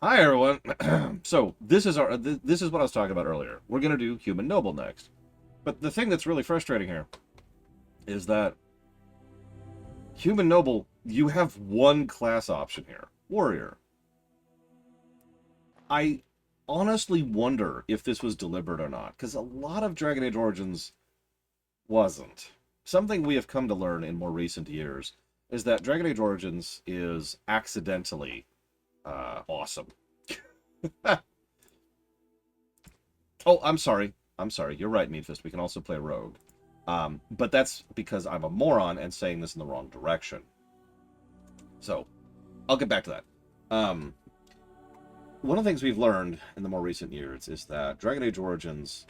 Hi everyone. So this is this is what I was talking about earlier. We're gonna do Human Noble next. But the thing that's really frustrating here is that Human Noble, you have one class option here, Warrior. I honestly wonder if this was deliberate or not, because a lot of Dragon Age Origins wasn't. Something we have come to learn in more recent years is that Dragon Age Origins is accidentally awesome. Oh, I'm sorry. I'm sorry. You're right, Meatfist. We can also play Rogue. But that's because I'm a moron and saying this in the wrong direction. So, I'll get back to that. Um, One of the things we've learned in the more recent years is that Dragon Age Origins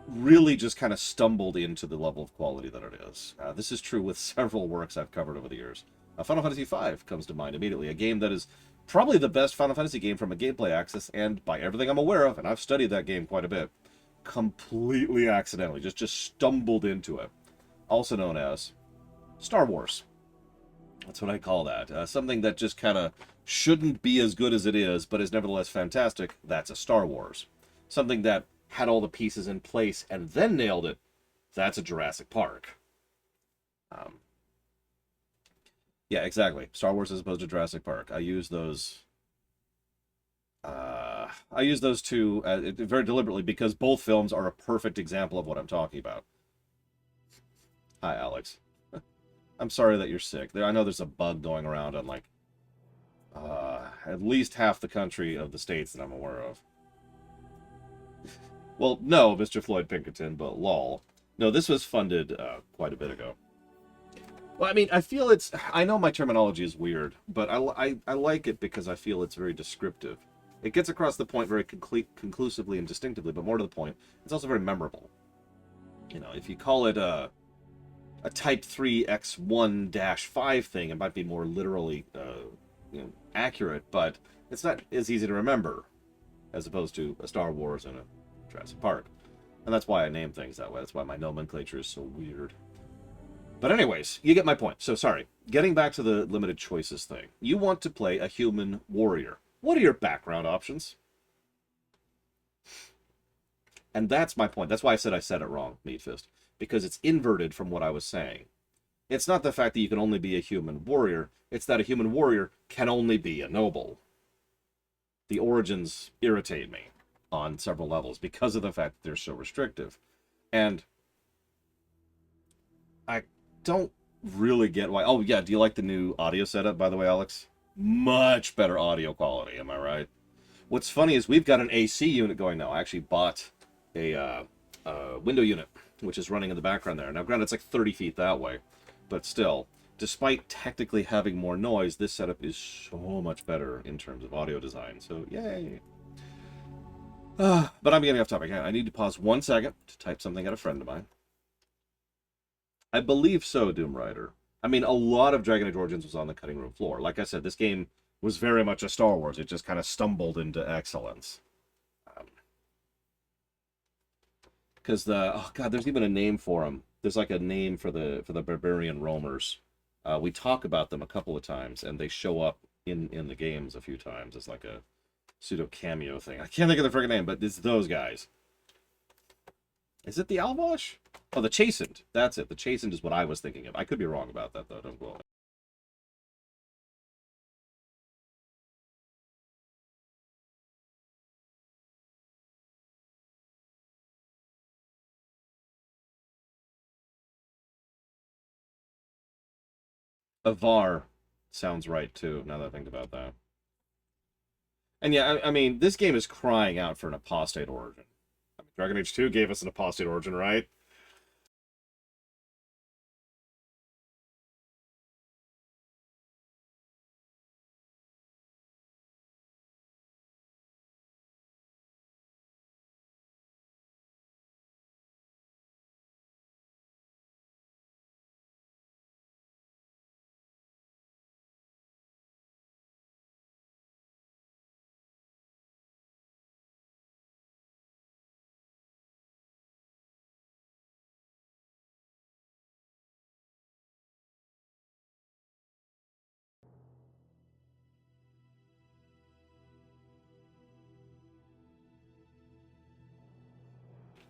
really just kind of stumbled into the level of quality that it is. This is true with several works I've covered over the years. Final Fantasy V comes to mind immediately, a game that is probably the best Final Fantasy game from a gameplay axis, and by everything I'm aware of, and I've studied that game quite a bit, completely accidentally, just stumbled into it. Also known as Star Wars. That's what I call that. Something that just kind of shouldn't be as good as it is, but is nevertheless fantastic. That's a Star Wars. Something that had all the pieces in place and then nailed it. That's a Jurassic Park. Um, yeah, exactly. Star Wars as opposed to Jurassic Park. I use those two very deliberately because both films are a perfect example of what I'm talking about. Hi, Alex. I'm sorry that you're sick. I know there's a bug going around on like at least half the country of the states that I'm aware of. Well, no, Mr. Floyd Pinkerton, but lol. No, this was funded quite a bit ago. Well, I mean, I feel it's. I know my terminology is weird, but I like it because I feel it's very descriptive. It gets across the point very conclusively and distinctively, but more to the point, it's also very memorable. You know, if you call it a Type 3X1-5 thing, it might be more literally accurate, but it's not as easy to remember as opposed to a Star Wars and a Jurassic Park. And that's why I name things that way. That's why my nomenclature is so weird. But anyways, you get my point. So sorry. Getting back to the limited choices thing. You want to play a human warrior. What are your background options? And that's my point. That's why I said it wrong, Meatfist. Because it's inverted from what I was saying. It's not the fact that you can only be a human warrior. It's that a human warrior can only be a noble. The origins irritate me on several levels because of the fact that they're so restrictive. And I don't really get why. Oh, yeah. Do you like the new audio setup, by the way, Alex? Much better audio quality. Am I right? What's funny is we've got an AC unit going now. I actually bought a window unit, which is running in the background there. Now, granted, it's like 30 feet that way, but still, despite technically having more noise, this setup is so much better in terms of audio design. So, yay. But I'm getting off topic. I need to pause 1 second to type something at a friend of mine. I believe so, Doom Rider. I mean, a lot of Dragon Age Origins was on the cutting room floor. Like I said, this game was very much a Star Wars. It just kind of stumbled into excellence. Because oh god, there's even a name for them. There's like a name for the barbarian roamers. We talk about them a couple of times, and they show up in the games a few times as like a pseudo cameo thing. I can't think of the freaking name, but it's those guys. Is it the Alvosh? Oh, the Chastened. That's it. The Chastened is what I was thinking of. I could be wrong about that though. Don't quote me. Avar sounds right too. Now that I think about that. And yeah, I mean, this game is crying out for an apostate origin. I mean, Dragon Age 2 gave us an apostate origin, right?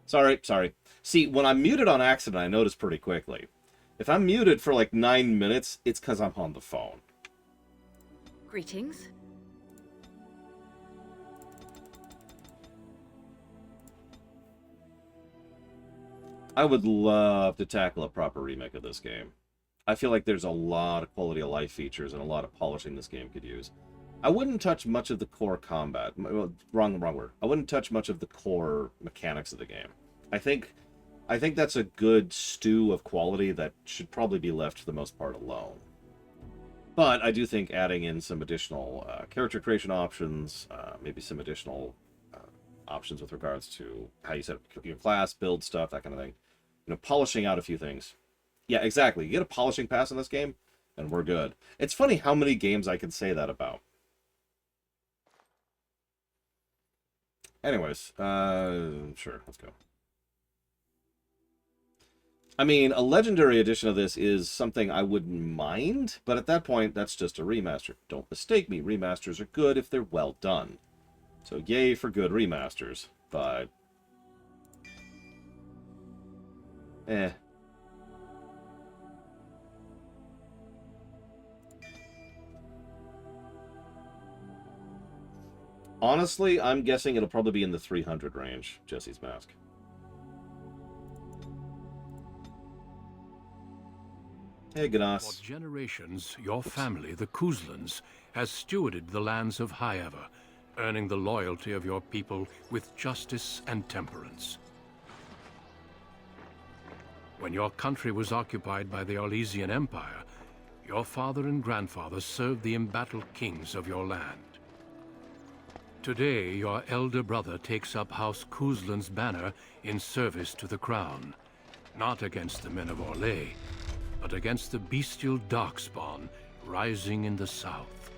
Sorry, sorry. See, when I'm muted on accident, I notice pretty quickly. If I'm muted for like 9 minutes, it's because I'm on the phone. Greetings. I would love to tackle a proper remake of this game. I feel like there's a lot of quality of life features and a lot of polishing this game could use. I wouldn't touch much of the core combat. Well, wrong word. I wouldn't touch much of the core mechanics of the game. I think that's a good stew of quality that should probably be left for the most part alone. But I do think adding in some additional character creation options, maybe some additional options with regards to how you set up your class, build stuff, that kind of thing. You know, polishing out a few things. Yeah, exactly. You get a polishing pass in this game, and we're good. It's funny how many games I can say that about. Anyways, sure, let's go. I mean, a legendary edition of this is something I wouldn't mind, but at that point, that's just a remaster. Don't mistake me, remasters are good if they're well done. So yay for good remasters, but... Honestly, I'm guessing it'll probably be in the 300 range, Jesse's Mask. Hey, Gnas. For generations, your family, the Kuzlans, has stewarded the lands of Highever, earning the loyalty of your people with justice and temperance. When your country was occupied by the Arlesian Empire, your father and grandfather served the embattled kings of your land. Today, your elder brother takes up House Kuzlan's banner in service to the crown, not against the men of Orlais, but against the bestial Darkspawn rising in the south.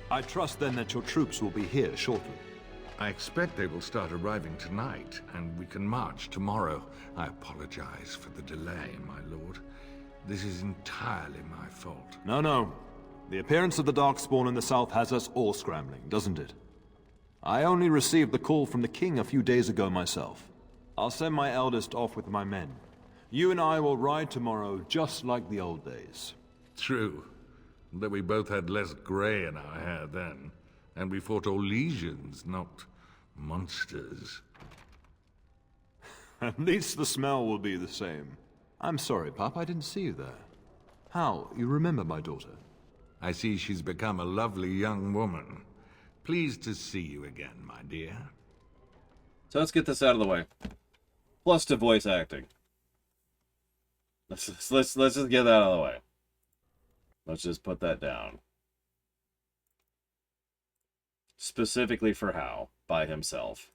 I trust then that your troops will be here shortly. I expect they will start arriving tonight, and we can march tomorrow. I apologize for the delay, my lord. This is entirely my fault. No. The appearance of the Darkspawn in the south has us all scrambling, doesn't it? I only received the call from the king a few days ago myself. I'll send my eldest off with my men. You and I will ride tomorrow just like the old days. True. Though we both had less grey in our hair then. And we fought Orlesians, not monsters. At least the smell will be the same. I'm sorry, Pop, I didn't see you there. How, you remember my daughter? I see she's become a lovely young woman. Pleased to see you again, my dear. So let's get this out of the way. Plus to voice acting. Let's just get that out of the way. Let's just put that down. Specifically for Hal, by himself.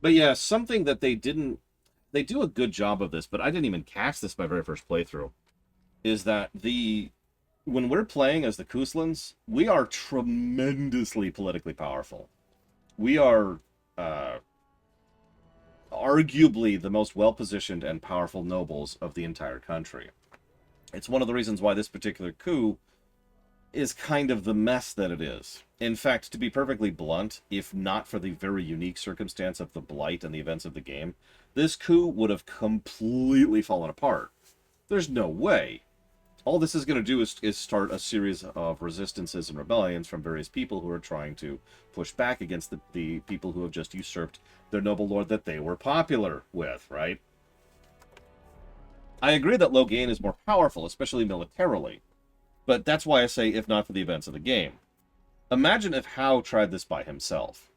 But yeah, something that they didn't... They do a good job of this, but I didn't even catch this my very first playthrough. Is that when we're playing as the Kuzlans, we are tremendously politically powerful. We are arguably the most well-positioned and powerful nobles of the entire country. It's one of the reasons why this particular coup is kind of the mess that it is. In fact, to be perfectly blunt, if not for the very unique circumstance of the Blight and the events of the game, this coup would have completely fallen apart. There's no way. All this is going to do is start a series of resistances and rebellions from various people who are trying to push back against the people who have just usurped their noble lord that they were popular with, right? I agree that Loghain is more powerful, especially militarily. But that's why I say, if not for the events of the game. Imagine if Hao tried this by himself.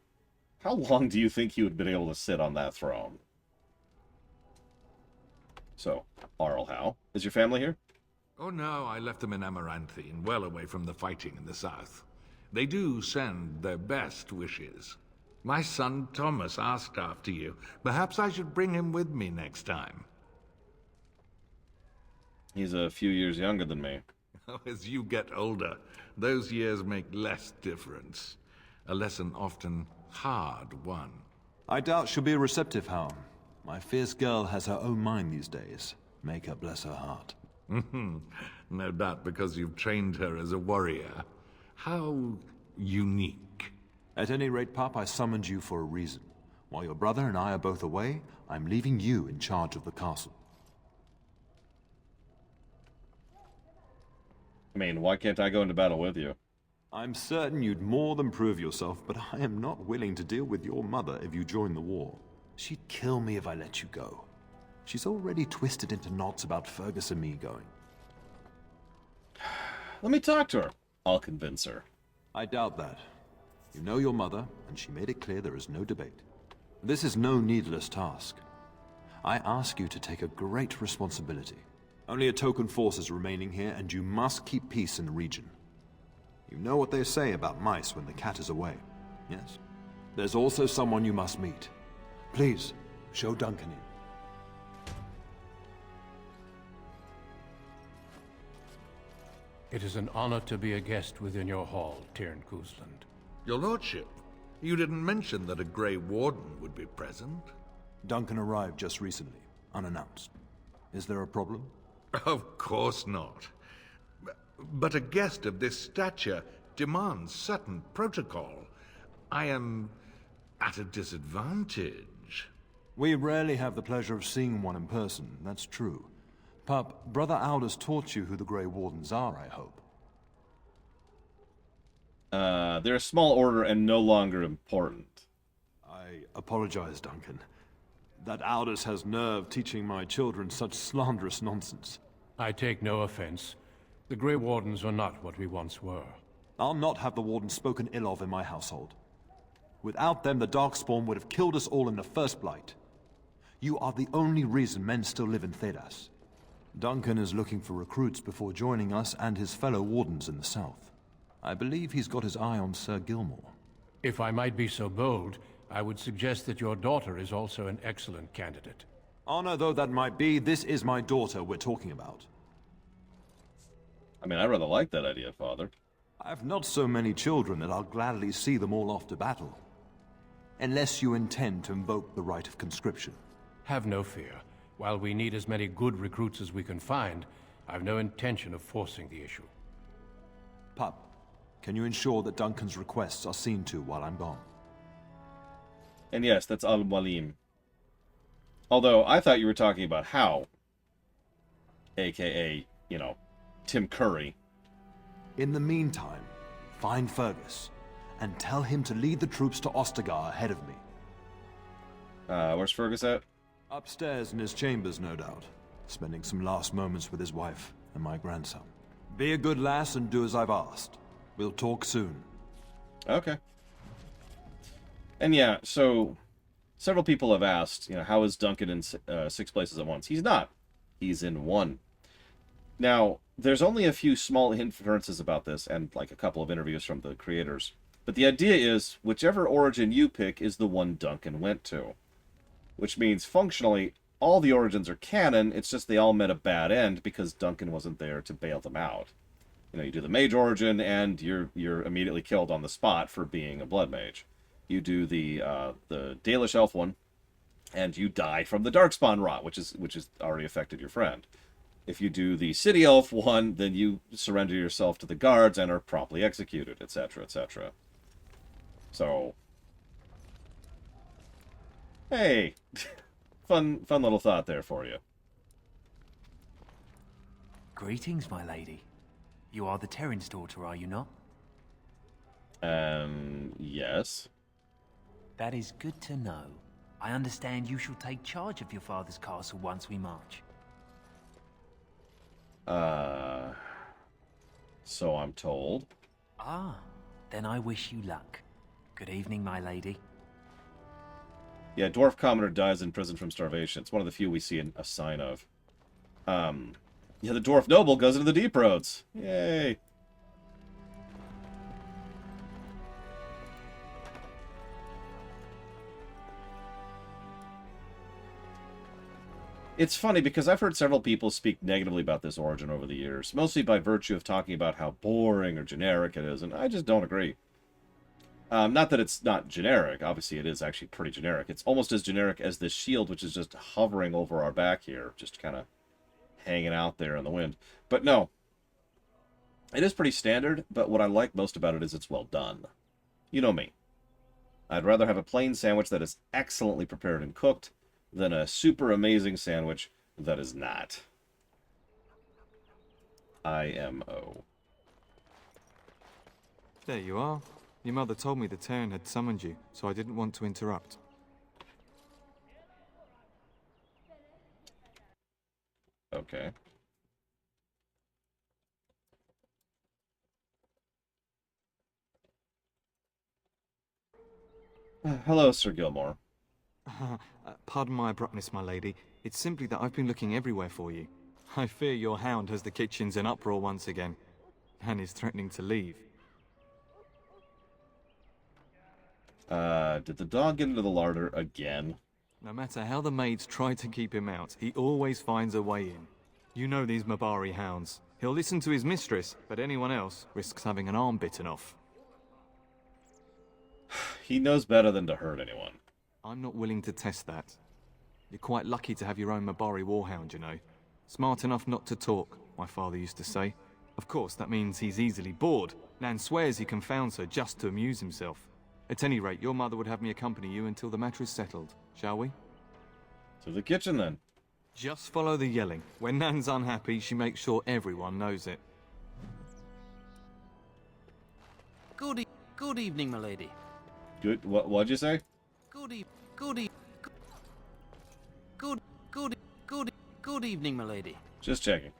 How long do you think he would have been able to sit on that throne? So, Arl Hao, is your family here? Oh no, I left them in Amaranthine, well away from the fighting in the south. They do send their best wishes. My son Thomas asked after you. Perhaps I should bring him with me next time. He's a few years younger than me. As you get older, those years make less difference. A lesson often hard won. I doubt she'll be receptive, Hal. My fierce girl has her own mind these days. Make her bless her heart. No doubt because you've trained her as a warrior. How unique. At any rate, Pup, I summoned you for a reason. While your brother and I are both away, I'm leaving you in charge of the castle. I mean, why can't I go into battle with you? I'm certain you'd more than prove yourself, but I am not willing to deal with your mother if you join the war. She'd kill me if I let you go. She's already twisted into knots about Fergus and me going. Let me talk to her. I'll convince her. I doubt that. You know your mother, and she made it clear there is no debate. This is no needless task. I ask you to take a great responsibility. Only a token force is remaining here, and you must keep peace in the region. You know what they say about mice when the cat is away, yes? There's also someone you must meet. Please, show Duncan in. It is an honor to be a guest within your hall, Tyrn Cousland. Your lordship, you didn't mention that a Grey Warden would be present. Duncan arrived just recently, unannounced. Is there a problem? Of course not. But a guest of this stature demands certain protocol. I am at a disadvantage. We rarely have the pleasure of seeing one in person, that's true. Pup, Brother Aldous taught you who the Grey Wardens are, I hope. They're a small order and no longer important. I apologize, Duncan. That Aldous has nerve teaching my children such slanderous nonsense. I take no offense. The Grey Wardens are not what we once were. I'll not have the Warden spoken ill of in my household. Without them, the Darkspawn would have killed us all in the first blight. You are the only reason men still live in Thedas. Duncan is looking for recruits before joining us and his fellow Wardens in the south. I believe he's got his eye on Sir Gilmore. If I might be so bold, I would suggest that your daughter is also an excellent candidate. Honor though that might be, this is my daughter we're talking about. I mean, I rather like that idea, Father. I've not so many children that I'll gladly see them all off to battle. Unless you intend to invoke the right of conscription. Have no fear. While we need as many good recruits as we can find, I've no intention of forcing the issue. Pup, can you ensure that Duncan's requests are seen to while I'm gone? And yes, that's Al-Walim. Although, I thought you were talking about How. AKA, you know, Tim Curry. In the meantime, find Fergus, and tell him to lead the troops to Ostagar ahead of me. Where's Fergus at? Upstairs in his chambers, no doubt. Spending some last moments with his wife and my grandson. Be a good lass and do as I've asked. We'll talk soon. Okay. And yeah, so several people have asked, you know, how is Duncan in 6 places at once? He's not. He's in 1. Now, there's only a few small inferences about this, and like a couple of interviews from the creators. But the idea is, whichever origin you pick is the one Duncan went to. Which means, functionally, all the origins are canon, it's just they all met a bad end because Duncan wasn't there to bail them out. You know, you do the mage origin, and you're immediately killed on the spot for being a blood mage. You do the Dalish elf one, and you die from the Darkspawn rot, which is already affected your friend. If you do the city elf one, then you surrender yourself to the guards and are promptly executed, etc., etc. So, hey, fun little thought there for you. Greetings, my lady. You are the Terran's daughter, are you not? Yes. That is good to know. I understand you shall take charge of your father's castle once we march. So I'm told. Ah, then I wish you luck. Good evening, my lady. Yeah, Dwarf Commoner dies in prison from starvation. It's one of the few we see a sign of. Yeah, the Dwarf Noble goes into the Deep Roads. Yay! It's funny because I've heard several people speak negatively about this origin over the years, mostly by virtue of talking about how boring or generic it is, and I just don't agree. Not that it's not generic. Obviously, it is actually pretty generic. It's almost as generic as this shield, which is just hovering over our back here, just kind of hanging out there in the wind. But no. It is pretty standard, but what I like most about it is it's well done. You know me. I'd rather have a plain sandwich that is excellently prepared and cooked than a super amazing sandwich that is not. IMO. There you are. Your mother told me the Terran had summoned you, so I didn't want to interrupt. Okay. Hello, Sir Gilmore. Pardon my abruptness, my lady. It's simply that I've been looking everywhere for you. I fear your hound has the kitchens in uproar once again, and is threatening to leave. Did the dog get into the larder again? No matter how the maids try to keep him out, he always finds a way in. You know these Mabari hounds. He'll listen to his mistress, but anyone else risks having an arm bitten off. He knows better than to hurt anyone. I'm not willing to test that. You're quite lucky to have your own Mabari warhound, you know. Smart enough not to talk, my father used to say. Of course, that means he's easily bored. Nan swears he confounds her just to amuse himself. At any rate, your mother would have me accompany you until the matter is settled, shall we? To the kitchen, then. Just follow the yelling. When Nan's unhappy, she makes sure everyone knows it. Good evening, milady. Good. What'd you say? Good evening, milady. Just checking.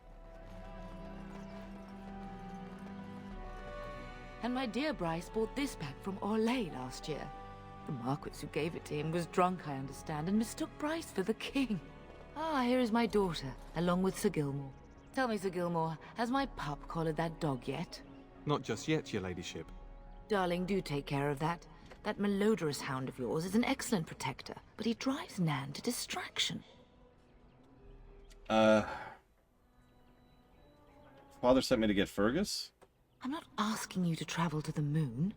And my dear Bryce bought this back from Orlais last year. The Marquis who gave it to him was drunk, I understand, and mistook Bryce for the king. Ah, here is my daughter, along with Sir Gilmore. Tell me, Sir Gilmore, has my pup collared that dog yet? Not just yet, your ladyship. Darling, do take care of that. That malodorous hound of yours is an excellent protector, but he drives Nan to distraction. Father sent me to get Fergus? I'm not asking you to travel to the moon.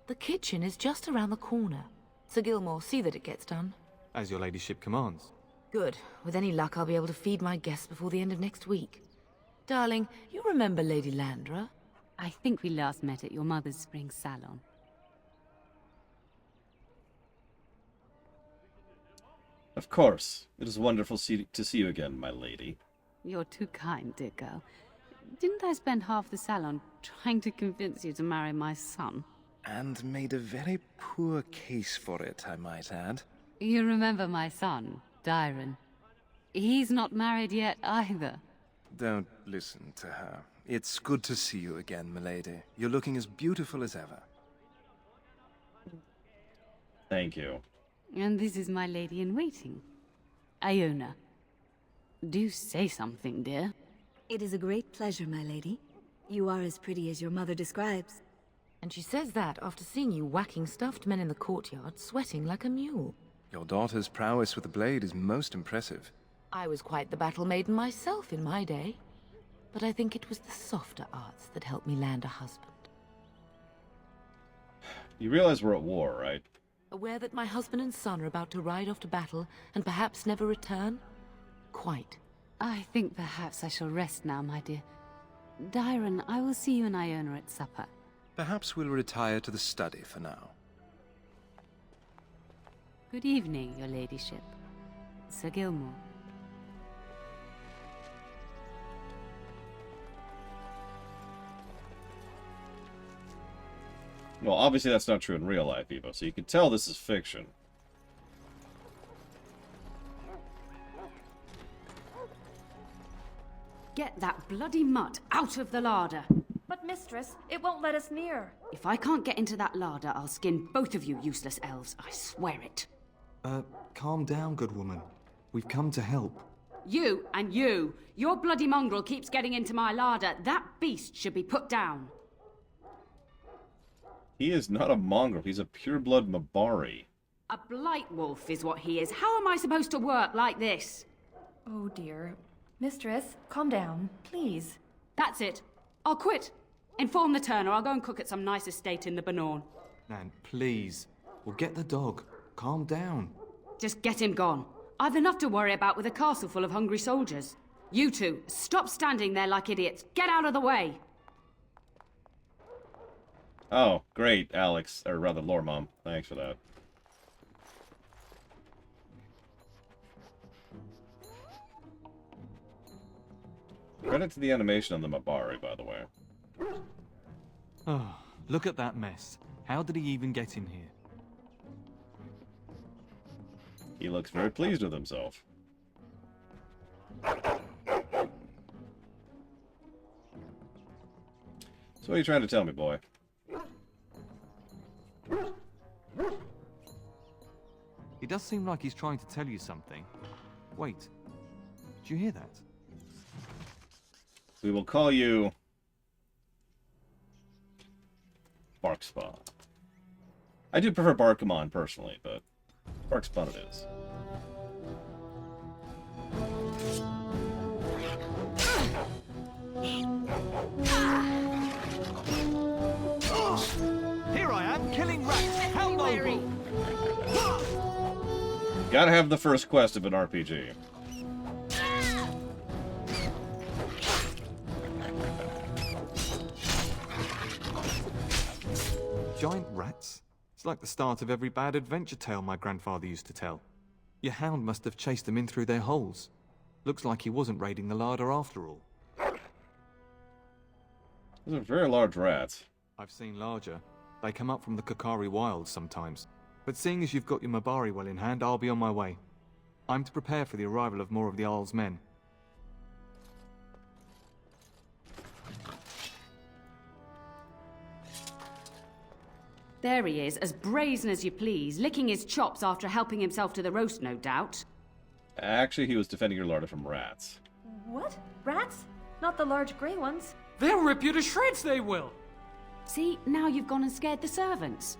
The kitchen is just around the corner. Sir Gilmore, see that it gets done. As your ladyship commands. Good. With any luck, I'll be able to feed my guests before the end of next week. Darling, you remember Lady Landra? I think we last met at your mother's spring salon. Of course. It is wonderful to see you again, my lady. You're too kind, dear girl. Didn't I spend half the salon trying to convince you to marry my son? And made a very poor case for it, I might add. You remember my son, Dyron. He's not married yet either. Don't listen to her. It's good to see you again, milady. You're looking as beautiful as ever. Thank you. And this is my lady-in-waiting, Iona. Do say something, dear. It is a great pleasure, my lady. You are as pretty as your mother describes. And she says that after seeing you whacking stuffed men in the courtyard, sweating like a mule. Your daughter's prowess with the blade is most impressive. I was quite the battle maiden myself in my day. But I think it was the softer arts that helped me land a husband. You realize we're at war, right? Aware that my husband and son are about to ride off to battle and perhaps never return? Quite. I think perhaps I shall rest now, my dear. Dyron, I will see you and Iona at supper. Perhaps we'll retire to the study for now. Good evening, your ladyship. Sir Gilmore. Well, obviously that's not true in real life, Evo, so you can tell this is fiction. Get that bloody mutt out of the larder. But mistress, it won't let us near. If I can't get into that larder, I'll skin both of you useless elves, I swear it. Calm down, good woman. We've come to help. You and you! Your bloody mongrel keeps getting into my larder. That beast should be put down. He is not a mongrel. He's a pure-blood Mabari. A blight wolf is what he is. How am I supposed to work like this? Oh dear. Mistress, calm down, please. That's it. I'll quit. Inform the Turner. I'll go and cook at some nice estate in the Banorn. Nan, please. We'll get the dog. Calm down. Just get him gone. I've enough to worry about with a castle full of hungry soldiers. You two, stop standing there like idiots. Get out of the way. Oh, great, Alex. Or rather, Lore Mom. Thanks for that. Credit to the animation on the Mabari, by the way. Oh, look at that mess. How did he even get in here? He looks very pleased with himself. So what are you trying to tell me, boy? He does seem like he's trying to tell you something. Wait, did you hear that? We will call you Barkspawn. I do prefer Barkamon personally, but Barkspawn it is. Here I am, killing rats! How noble! Gotta have the first quest of an RPG. Giant rats? It's like the start of every bad adventure tale my grandfather used to tell. Your hound must have chased them in through their holes. Looks like he wasn't raiding the larder after all. Those are very large rats. I've seen larger. They come up from the Kokari Wilds sometimes. But seeing as you've got your Mabari well in hand, I'll be on my way. I'm to prepare for the arrival of more of the Jarl's men. There he is, as brazen as you please, licking his chops after helping himself to the roast, no doubt. Actually, he was defending your larder from rats. What? Rats? Not the large grey ones. They'll rip you to shreds, they will! See, now you've gone and scared the servants.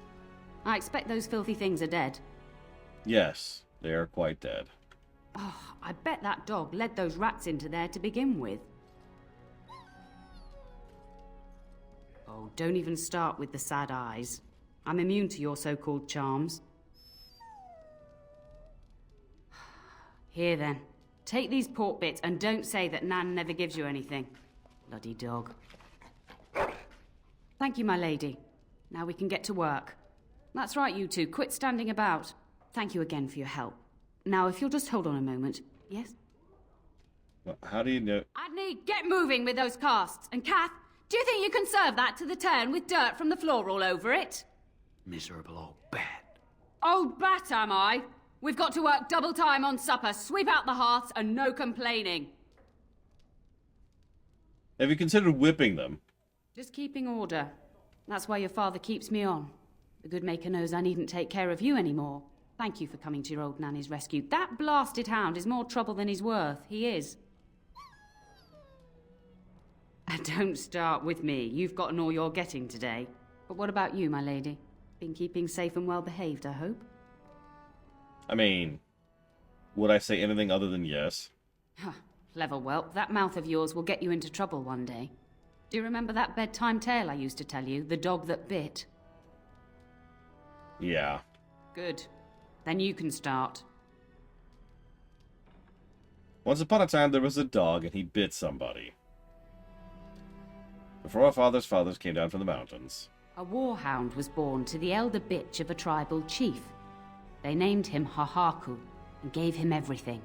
I expect those filthy things are dead. Yes, they are quite dead. Oh, I bet that dog led those rats into there to begin with. Oh, don't even start with the sad eyes. I'm immune to your so-called charms. Here then, take these pork bits and don't say that Nan never gives you anything. Bloody dog. Thank you, my lady. Now we can get to work. That's right, you two. Quit standing about. Thank you again for your help. Now, if you'll just hold on a moment. Yes? Well, how do you know? Adney, get moving with those casts. And Kath, do you think you can serve that to the turn with dirt from the floor all over it? Miserable old bat. Old bat, am I? We've got to work double time on supper, sweep out the hearths, and no complaining. Have you considered whipping them? Just keeping order. That's why your father keeps me on. The good maker knows I needn't take care of you anymore. Thank you for coming to your old nanny's rescue. That blasted hound is more trouble than he's worth. He is. And don't start with me. You've gotten all you're getting today. But what about you, my lady? Been keeping safe and well behaved, I hope? I mean, would I say anything other than yes? Clever whelp. That mouth of yours will get you into trouble one day. Do you remember that bedtime tale I used to tell you? The dog that bit? Yeah. Good. Then you can start. Once upon a time, there was a dog, and he bit somebody. Before our fathers' fathers came down from the mountains. A warhound was born to the elder bitch of a tribal chief. They named him Hahaku and gave him everything.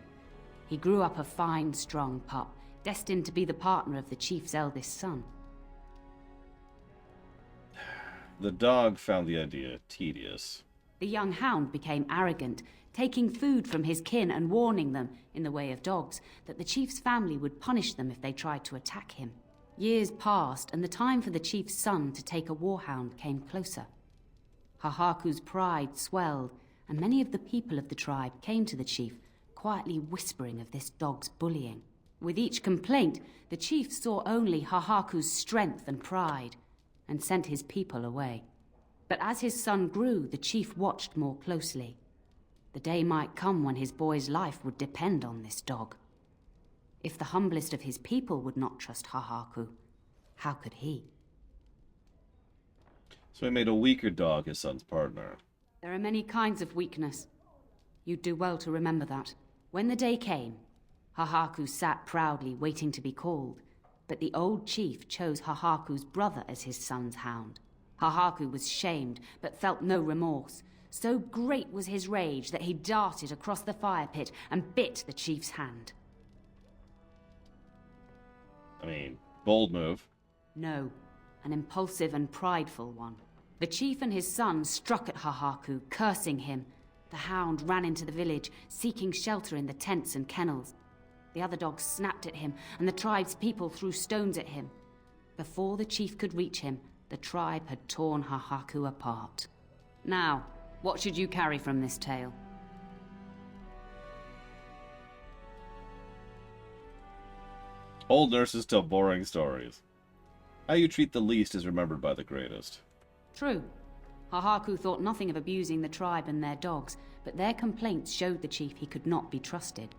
He grew up a fine, strong pup, destined to be the partner of the chief's eldest son. The dog found the idea tedious. The young hound became arrogant, taking food from his kin and warning them, in the way of dogs, that the chief's family would punish them if they tried to attack him. Years passed, and the time for the chief's son to take a warhound came closer. Hahaku's pride swelled, and many of the people of the tribe came to the chief, quietly whispering of this dog's bullying. With each complaint, the chief saw only Hahaku's strength and pride, and sent his people away. But as his son grew, the chief watched more closely. The day might come when his boy's life would depend on this dog. If the humblest of his people would not trust Hahaku, how could he? So he made a weaker dog his son's partner. There are many kinds of weakness. You'd do well to remember that. When the day came, Hahaku sat proudly waiting to be called, but the old chief chose Hahaku's brother as his son's hound. Hahaku was shamed, but felt no remorse. So great was his rage that he darted across the fire pit and bit the chief's hand. I mean, bold move. No, an impulsive and prideful one. The chief and his son struck at Hahaku, cursing him. The hound ran into the village, seeking shelter in the tents and kennels. The other dogs snapped at him, and the tribe's people threw stones at him. Before the chief could reach him, the tribe had torn Hahaku apart. Now, what should you carry from this tale? Old nurses tell boring stories. How you treat the least is remembered by the greatest. True. Hahaku thought nothing of abusing the tribe and their dogs, but their complaints showed the chief he could not be trusted.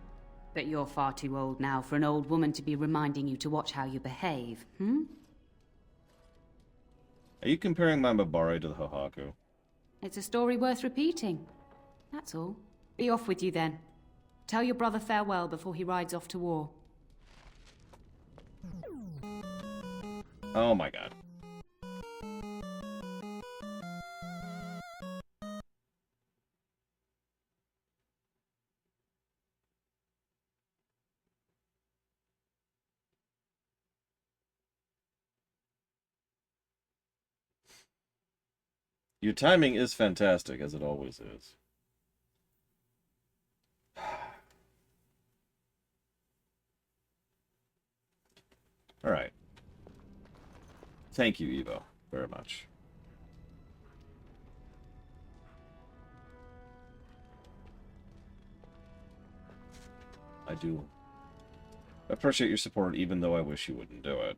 But you're far too old now for an old woman to be reminding you to watch how you behave, hmm? Are you comparing my Mabari to the Hahaku? It's a story worth repeating. That's all. Be off with you then. Tell your brother farewell before he rides off to war. Oh my god. Your timing is fantastic, as it always is. Alright. Thank you, Evo, very much. I do appreciate your support, even though I wish you wouldn't do it.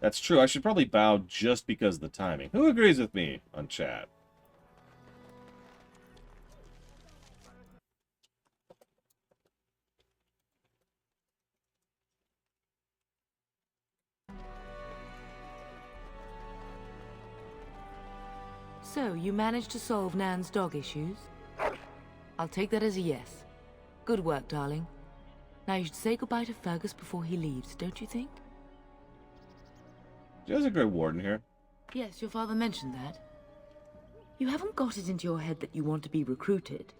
That's true. I should probably bow just because of the timing. Who agrees with me on chat? So, you managed to solve Nan's dog issues? I'll take that as a yes. Good work, darling. Now you should say goodbye to Fergus before he leaves, don't you think? There's a Grey Warden here. Yes, your father mentioned that. You haven't got it into your head that you want to be recruited.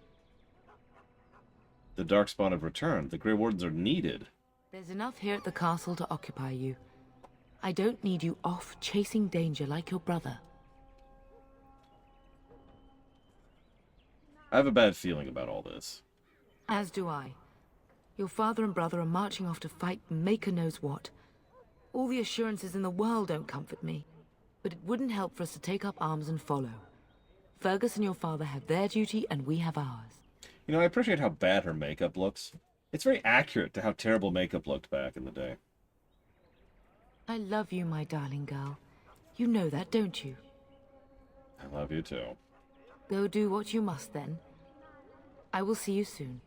The Darkspawn have returned. The Grey Wardens are needed. There's enough here at the castle to occupy you. I don't need you off chasing danger like your brother. I have a bad feeling about all this. As do I. Your father and brother are marching off to fight Maker knows what. All the assurances in the world don't comfort me. But it wouldn't help for us to take up arms and follow. Fergus and your father have their duty, and we have ours. You know, I appreciate how bad her makeup looks. It's very accurate to how terrible makeup looked back in the day. I love you, my darling girl. You know that, don't you? I love you too. Go do what you must, then. I will see you soon.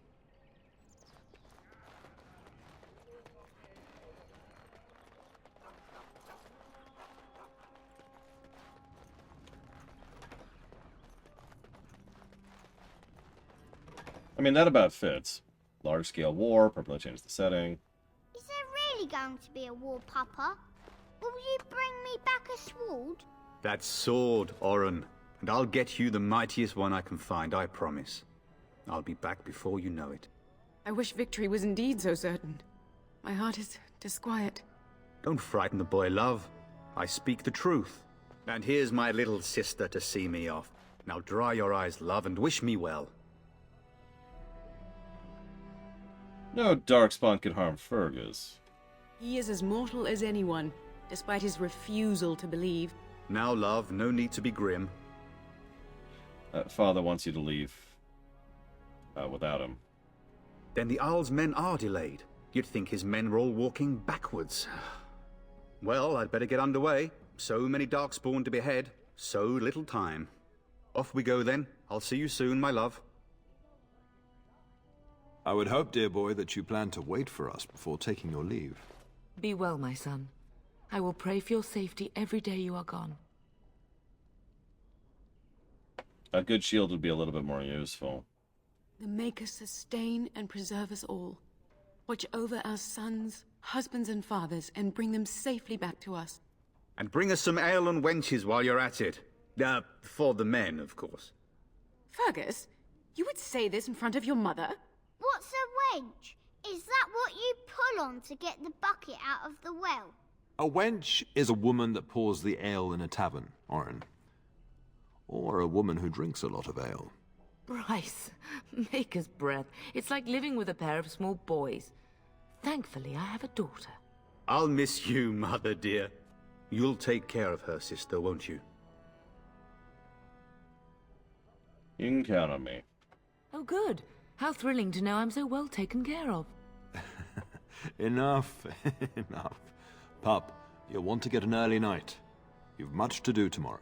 I mean, that about fits. Large-scale war, purposely change the setting. Is there really going to be a war, Papa? Will you bring me back a sword? That sword, Oren. And I'll get you the mightiest one I can find, I promise. I'll be back before you know it. I wish victory was indeed so certain. My heart is disquiet. Don't frighten the boy, love. I speak the truth. And here's my little sister to see me off. Now dry your eyes, love, and wish me well. No Darkspawn could harm Fergus. He is as mortal as anyone, despite his refusal to believe. Now, love, no need to be grim. Father wants you to leave without him. Then the Owl's men are delayed. You'd think his men were all walking backwards. Well, I'd better get underway. So many Darkspawn to behead, so little time. Off we go then. I'll see you soon, my love. I would hope, dear boy, that you plan to wait for us before taking your leave. Be well, my son. I will pray for your safety every day you are gone. A good shield would be a little bit more useful. The Maker sustain and preserve us all. Watch over our sons, husbands, and fathers, and bring them safely back to us. And bring us some ale and wenches while you're at it. For the men, of course. Fergus, you would say this in front of your mother? What's a wench? Is that what you pull on to get the bucket out of the well? A wench is a woman that pours the ale in a tavern, Orin. Or a woman who drinks a lot of ale. Bryce, maker's breath. It's like living with a pair of small boys. Thankfully, I have a daughter. I'll miss you, mother dear. You'll take care of her, sister, won't you? You can count on me. Oh, good. How thrilling to know I'm so well taken care of. Enough, enough. Pup, you'll want to get an early night. You've much to do tomorrow.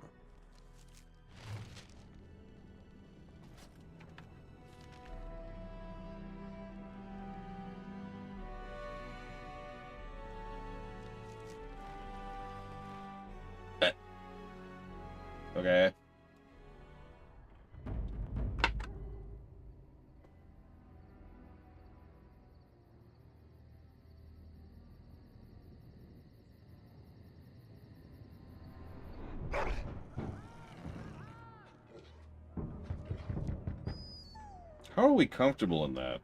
Okay. How are we comfortable in that?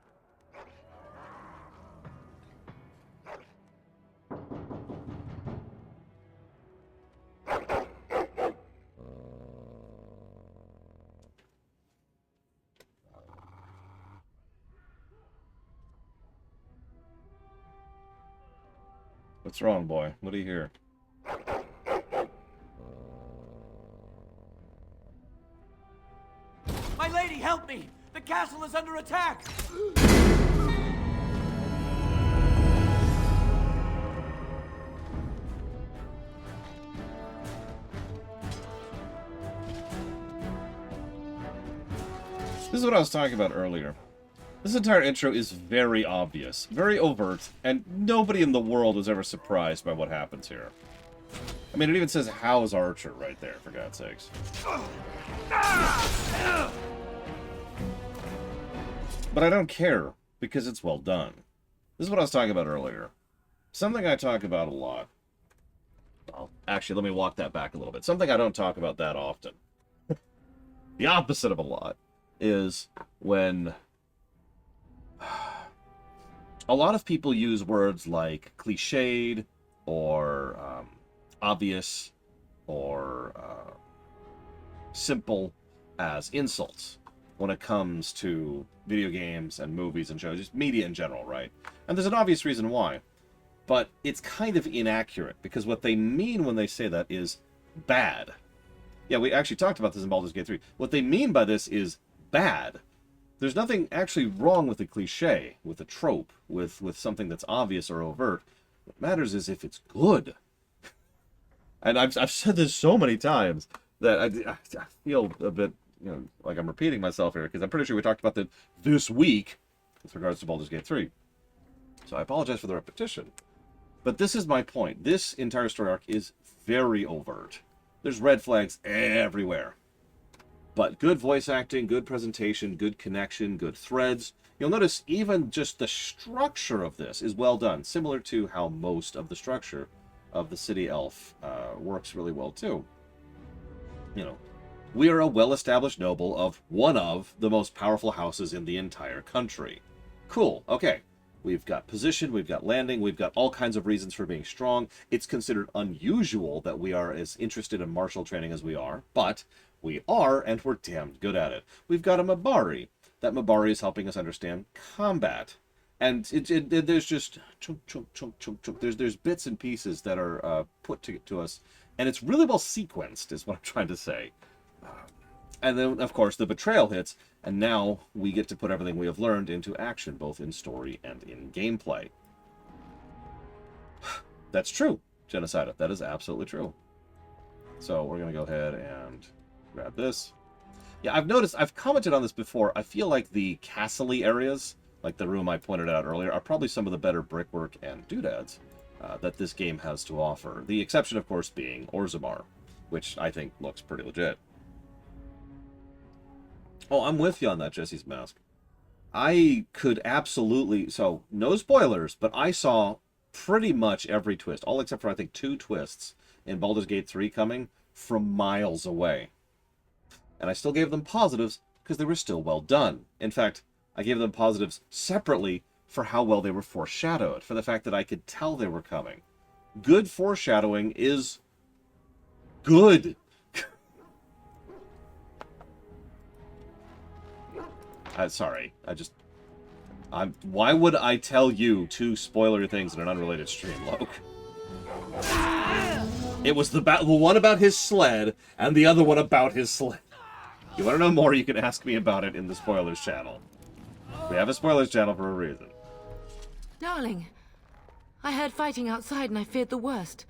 What's wrong, boy? What do you hear? My lady, help me! The castle is under attack! This is what I was talking about earlier. This entire intro is very obvious, very overt, and nobody in the world is ever surprised by what happens here. I mean, it even says, "How's Archer?" right there, for God's sakes. But I don't care, because it's well done. This is what I was talking about earlier. Something I talk about a lot. Well, actually, let me walk that back a little bit. Something I don't talk about that often. The opposite of a lot is when a lot of people use words like cliched or obvious or simple as insults when it comes to video games and movies and shows, just media in general, right? And there's an obvious reason why. But it's kind of inaccurate, because what they mean when they say that is bad. Yeah, we actually talked about this in Baldur's Gate 3. What they mean by this is bad. There's nothing actually wrong with a cliche, with a trope, with something that's obvious or overt. What matters is if it's good. And I've said this so many times that I feel a bit, like I'm repeating myself here, because I'm pretty sure we talked about that this week with regards to Baldur's Gate 3. So I apologize for the repetition. But this is my point. This entire story arc is very overt. There's red flags everywhere. But good voice acting, good presentation, good connection, good threads. You'll notice even just the structure of this is well done, similar to how most of the structure of the City Elf works really well too. We are a well-established noble of one of the most powerful houses in the entire country. Cool, okay. We've got position, we've got landing, we've got all kinds of reasons for being strong. It's considered unusual that we are as interested in martial training as we are, but we are, and we're damned good at it. We've got a Mabari. That Mabari is helping us understand combat. And there's just chunk, chunk, chunk, chunk, chunk. There's bits and pieces that are put to us, and it's really well sequenced, is what I'm trying to say. And then, of course, the betrayal hits, and now we get to put everything we have learned into action, both in story and in gameplay. That's true, Genocida. That is absolutely true. So we're going to go ahead and grab this. Yeah, I've commented on this before. I feel like the castle-y areas, like the room I pointed out earlier, are probably some of the better brickwork and doodads that this game has to offer. The exception, of course, being Orzammar, which I think looks pretty legit. Oh, I'm with you on that Jesse's Mask. I could absolutely... So, no spoilers, but I saw pretty much every twist, all except for, I think, 2 twists in Baldur's Gate 3 coming from miles away. And I still gave them positives because they were still well done. In fact, I gave them positives separately for how well they were foreshadowed, for the fact that I could tell they were coming. Good foreshadowing is good. Sorry, why would I tell you 2 spoiler things in an unrelated stream, Loke? It was the one about his sled, and the other one about his sled. You want to know more, you can ask me about it in the spoilers channel. We have a spoilers channel for a reason. Darling, I heard fighting outside and I feared the worst.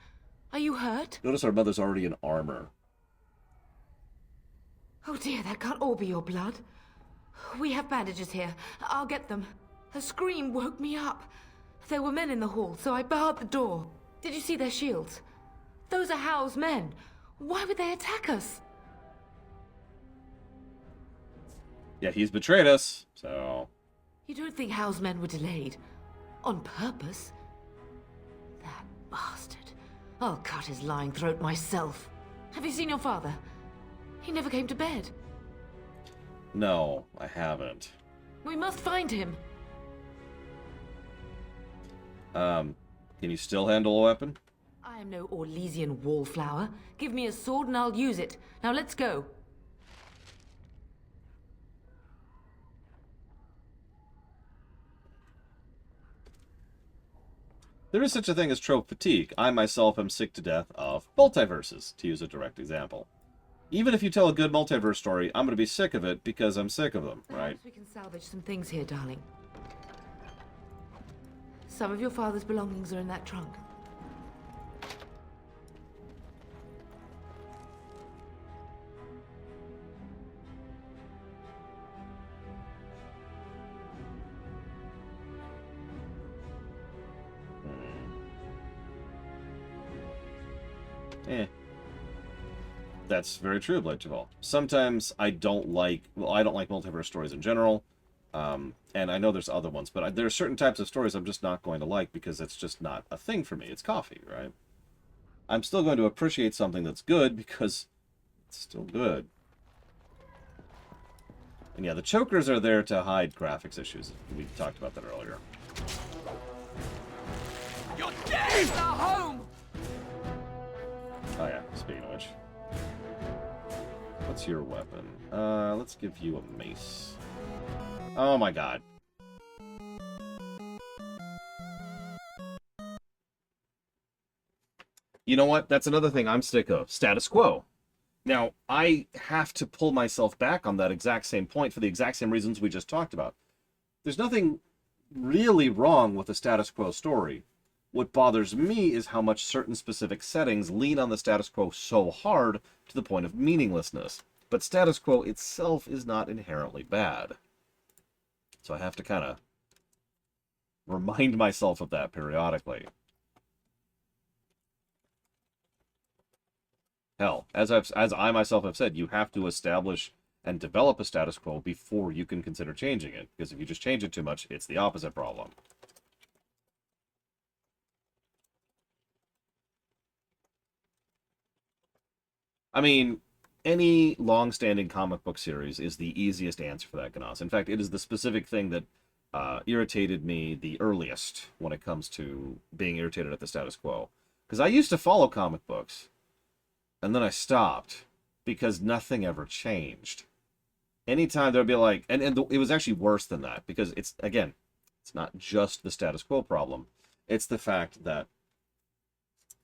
Are you hurt? Notice our mother's already in armor. Oh dear, that can't all be your blood. We have bandages here. I'll get them. Her scream woke me up. There were men in the hall, so I barred the door. Did you see their shields? Those are Hal's men. Why would they attack us? Yeah, he's betrayed us, so... You don't think Hal's men were delayed? On purpose? That bastard. I'll cut his lying throat myself. Have you seen your father? He never came to bed. No, I haven't. We must find him. Can you still handle a weapon? I am no Orlesian wallflower. Give me a sword and I'll use it. Now let's go. There is such a thing as trope fatigue. I myself am sick to death of multiverses, to use a direct example. Even if you tell a good multiverse story, I'm going to be sick of it because I'm sick of them, right? Perhaps we can salvage some things here, darling. Some of your father's belongings are in that trunk. That's very true, Blade Javal. Sometimes I don't like... Well, I don't like multiverse stories in general. And I know there's other ones, but there are certain types of stories I'm just not going to like because it's just not a thing for me. It's coffee, right? I'm still going to appreciate something that's good because it's still good. And yeah, the chokers are there to hide graphics issues. We talked about that earlier. You're dead! Now home! Oh yeah, speaking of which. What's your weapon? Let's give you a mace. Oh my god. You know what? That's another thing I'm sick of. Status quo. Now, I have to pull myself back on that exact same point for the exact same reasons we just talked about. There's nothing really wrong with a status quo story. What bothers me is how much certain specific settings lean on the status quo so hard to the point of meaninglessness. But status quo itself is not inherently bad. So I have to kind of remind myself of that periodically. Hell, as I myself have said, you have to establish and develop a status quo before you can consider changing it. Because if you just change it too much, it's the opposite problem. I mean, any long-standing comic book series is the easiest answer for that, Ganas. In fact, it is the specific thing that irritated me the earliest when it comes to being irritated at the status quo. Because I used to follow comic books, and then I stopped, because nothing ever changed. Anytime there'd be like... And it was actually worse than that, because it's, again, it's not just the status quo problem. It's the fact that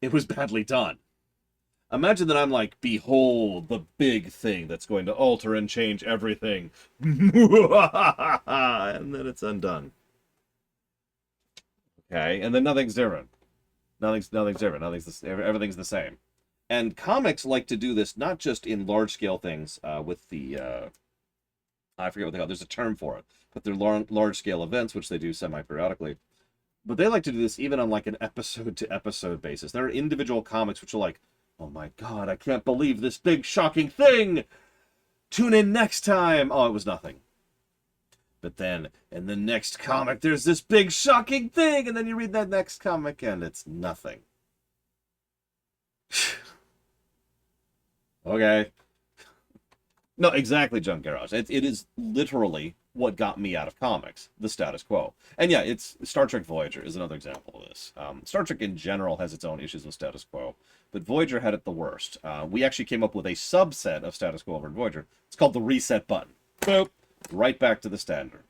it was badly done. Imagine that I'm like, behold, the big thing that's going to alter and change everything. And then it's undone. Okay, and then nothing's different. Nothing's different. Everything's the same. And comics like to do this not just in large-scale things with the... I forget what they call it. There's a term for it. But they're large-scale events, which they do semi-periodically. But they like to do this even on like an episode-to-episode basis. There are individual comics which are like, oh my god, I can't believe this big shocking thing! Tune in next time! Oh, it was nothing. But then, in the next comic, there's this big shocking thing, and then you read that next comic, and it's nothing. Okay. No, exactly, Junk Garage. It is literally what got me out of comics, the status quo. And yeah, it's Star Trek Voyager is another example of this. Star Trek in general has its own issues with status quo, but Voyager had it the worst. We actually came up with a subset of status quo over in Voyager. It's called the reset button. Boop. Right back to the standard.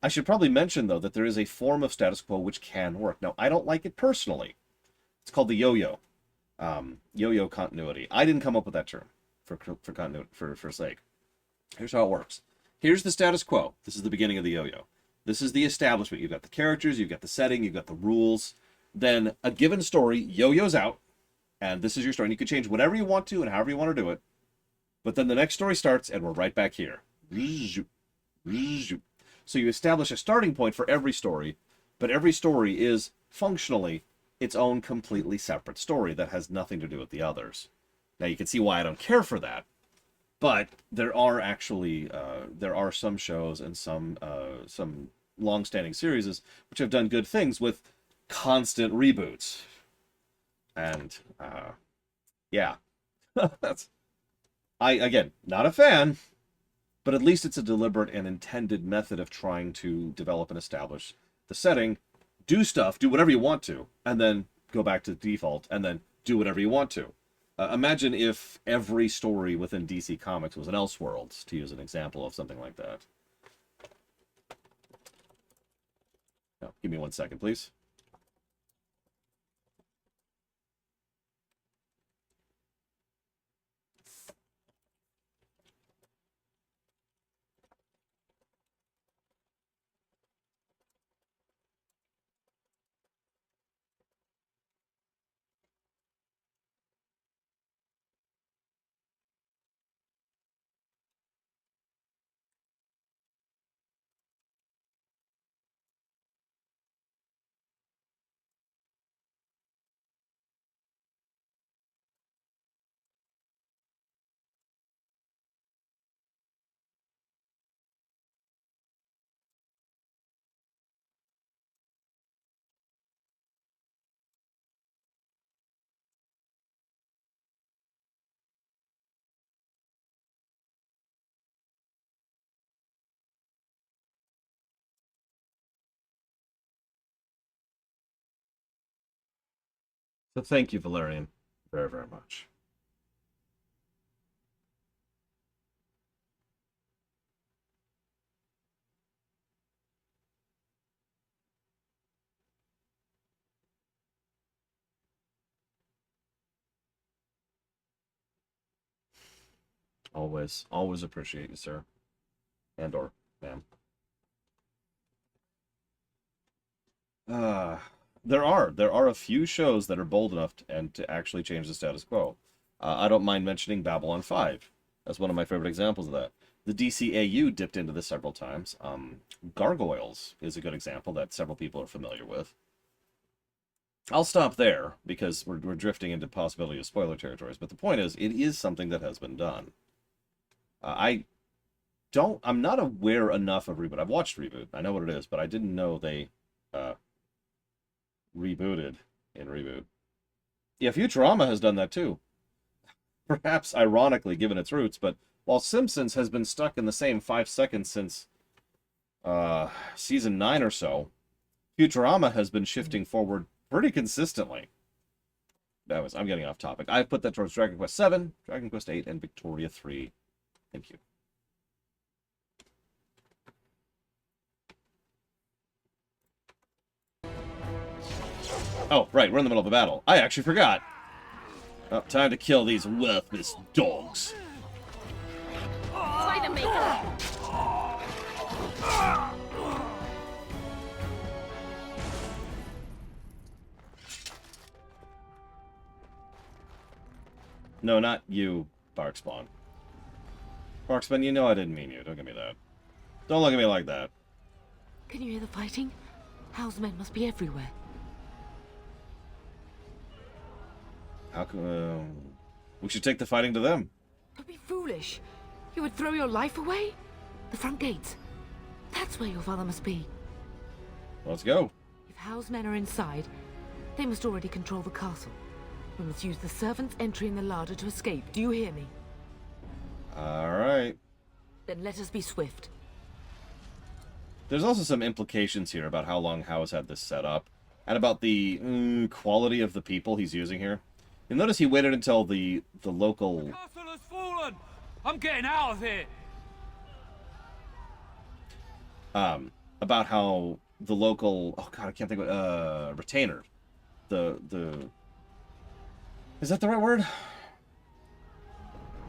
I should probably mention, though, that there is a form of status quo which can work. Now, I don't like it personally. It's called the yo-yo. Yo-yo continuity. I didn't come up with that term for continuity, for sake. Here's how it works. Here's the status quo. This is the beginning of the yo-yo. This is the establishment. You've got the characters, you've got the setting, you've got the rules. Then a given story yo-yo's out, and this is your story. And you can change whatever you want to and however you want to do it. But then the next story starts, and we're right back here. So you establish a starting point for every story, but every story is functionally its own completely separate story that has nothing to do with the others. Now you can see why I don't care for that, but there are actually there are some shows and some long-standing series which have done good things with constant reboots, and yeah, that's again not a fan. But at least it's a deliberate and intended method of trying to develop and establish the setting, do stuff, do whatever you want to, and then go back to default, and then do whatever you want to. Imagine if every story within DC Comics was an Elseworlds, to use an example of something like that. Now, give me 1 second, please. So thank you, Valerian, very, very much. Always appreciate you, sir. And or ma'am. There are a few shows that are bold enough to actually change the status quo. I don't mind mentioning Babylon 5 as one of my favorite examples of that. The DCAU dipped into this several times. Gargoyles is a good example that several people are familiar with. I'll stop there because we're drifting into possibility of spoiler territories. But the point is, it is something that has been done. I'm not aware enough of Reboot. I've watched Reboot. I know what it is, but I didn't know they rebooted in Reboot. Yeah, Futurama has done that too. Perhaps ironically, given its roots, but while Simpsons has been stuck in the same 5 seconds since season 9 or so, Futurama has been shifting forward pretty consistently. I'm getting off topic. I've put that towards Dragon Quest 7, Dragon Quest 8, and Victoria 3. Thank you. Oh, right, we're in the middle of a battle. I actually forgot. Oh, time to kill these worthless dogs. No, not you, Barkspawn. Barkspawn, you know I didn't mean you. Don't give me that. Don't look at me like that. Can you hear the fighting? Hal's men must be everywhere. How come... we should take the fighting to them. Don't be foolish. You would throw your life away? The front gates. That's where your father must be. Let's go. If Howe's men are inside, they must already control the castle. We must use the servants' entry in the larder to escape. Do you hear me? All right. Then let us be swift. There's also some implications here about how long Howe has had this set up, and about the quality of the people he's using here. You'll notice he waited until the local... The castle has fallen! I'm getting out of here! About how the local... Oh god, I can't think of... retainer. The... Is that the right word?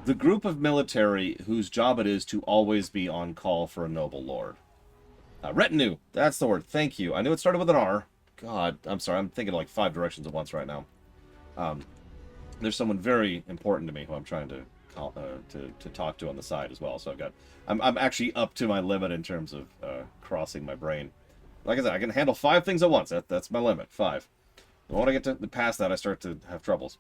The group of military whose job it is to always be on call for a noble lord. Retinue. That's the word. Thank you. I knew it started with an R. God, I'm sorry. I'm thinking like 5 directions at once right now. There's someone very important to me who I'm trying to call, to talk to on the side as well. So I'm actually up to my limit in terms of crossing my brain. Like I said, I can handle 5 things at once. That's my limit. 5. The moment I get past that, I start to have troubles.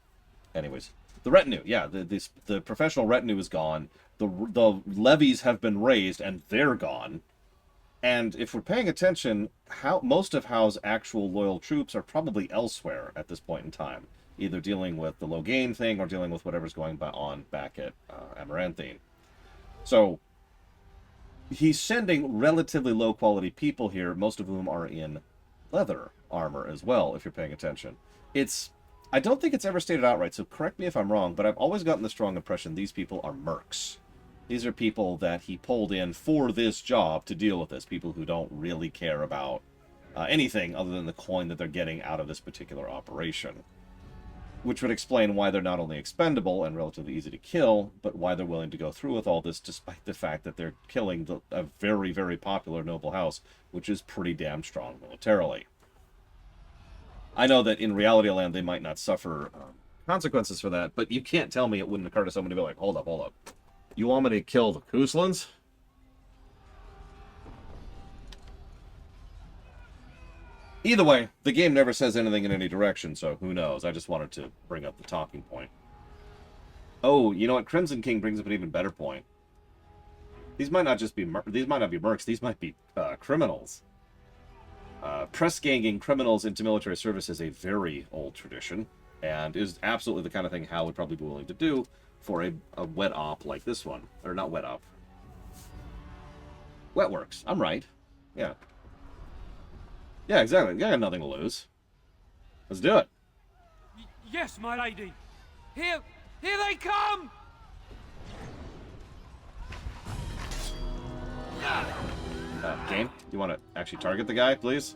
Anyways, the retinue. Yeah, the professional retinue is gone. The levies have been raised, and they're gone. And if we're paying attention, most of Howe's actual loyal troops are probably elsewhere at this point in time, either dealing with the Loghain thing or dealing with whatever's going on back at Amaranthine. So he's sending relatively low-quality people here, most of whom are in leather armor as well, if you're paying attention. I don't think it's ever stated outright, so correct me if I'm wrong, but I've always gotten the strong impression these people are mercs. These are people that he pulled in for this job to deal with this, people who don't really care about anything other than the coin that they're getting out of this particular operation. Which would explain why they're not only expendable and relatively easy to kill, but why they're willing to go through with all this despite the fact that they're killing a very, very popular noble house, which is pretty damn strong militarily. I know that in reality land they might not suffer consequences for that, but you can't tell me it wouldn't occur to someone to be like, hold up. You want me to kill the Kuslans? Either way, the game never says anything in any direction, so who knows? I just wanted to bring up the talking point. Oh, you know what? Crimson King brings up an even better point. These might not just be these might not be mercs. These might be criminals. Press ganging criminals into military service is a very old tradition, and is absolutely the kind of thing Hal would probably be willing to do for a wet op like this one. Or not wet op. Wet works. I'm right. Yeah. Yeah, exactly. You got nothing to lose. Let's do it. Yes, my lady. Here they come! Game, you want to actually target the guy, please?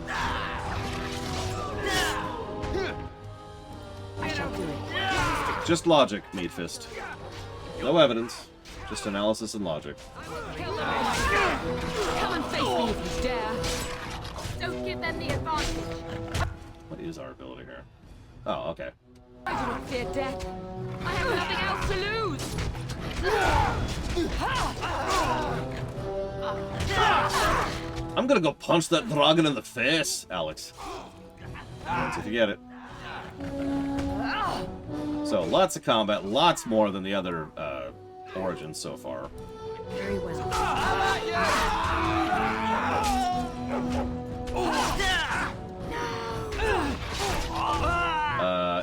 I shall do it. Just logic, Meatfist. No evidence. Just analysis and logic. Come and face me if you dare. Don't give them the advantage. What is our ability here? Oh, okay. I do not fear death. I have nothing else to lose. I'm gonna go punch that dragon in the face, Alex. Once if you get it. So, lots of combat, lots more than the other Origins so far. Very well.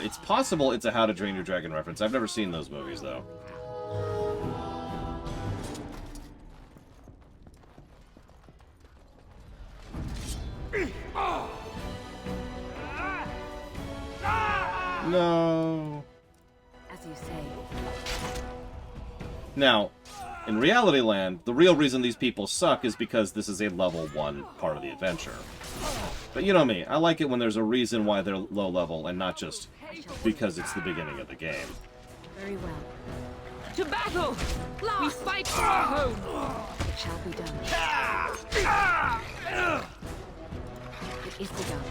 It's possible it's a How to Train Your Dragon reference. I've never seen those movies, though. No. As you say. Now, in Reality Land, the real reason these people suck is because this is a level 1 part of the adventure. But you know me, I like it when there's a reason why they're low level and not just because it's the beginning of the game. Very well. To battle! We fight for our home! It shall be done. It is begun.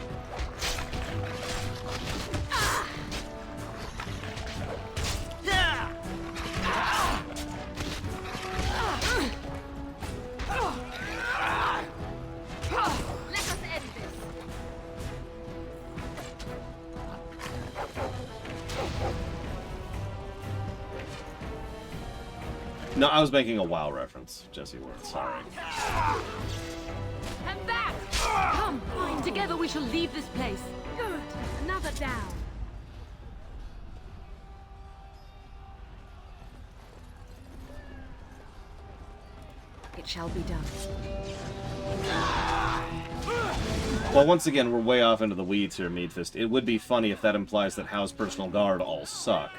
Let us end this. No, I was making a WoW reference, Jesse Ward. Sorry. And that! Come, together we shall leave this place. Good. Another down. It shall be done. Well, once again, we're way off into the weeds here, Meadfist. It would be funny if that implies that Howe's personal guard all suck.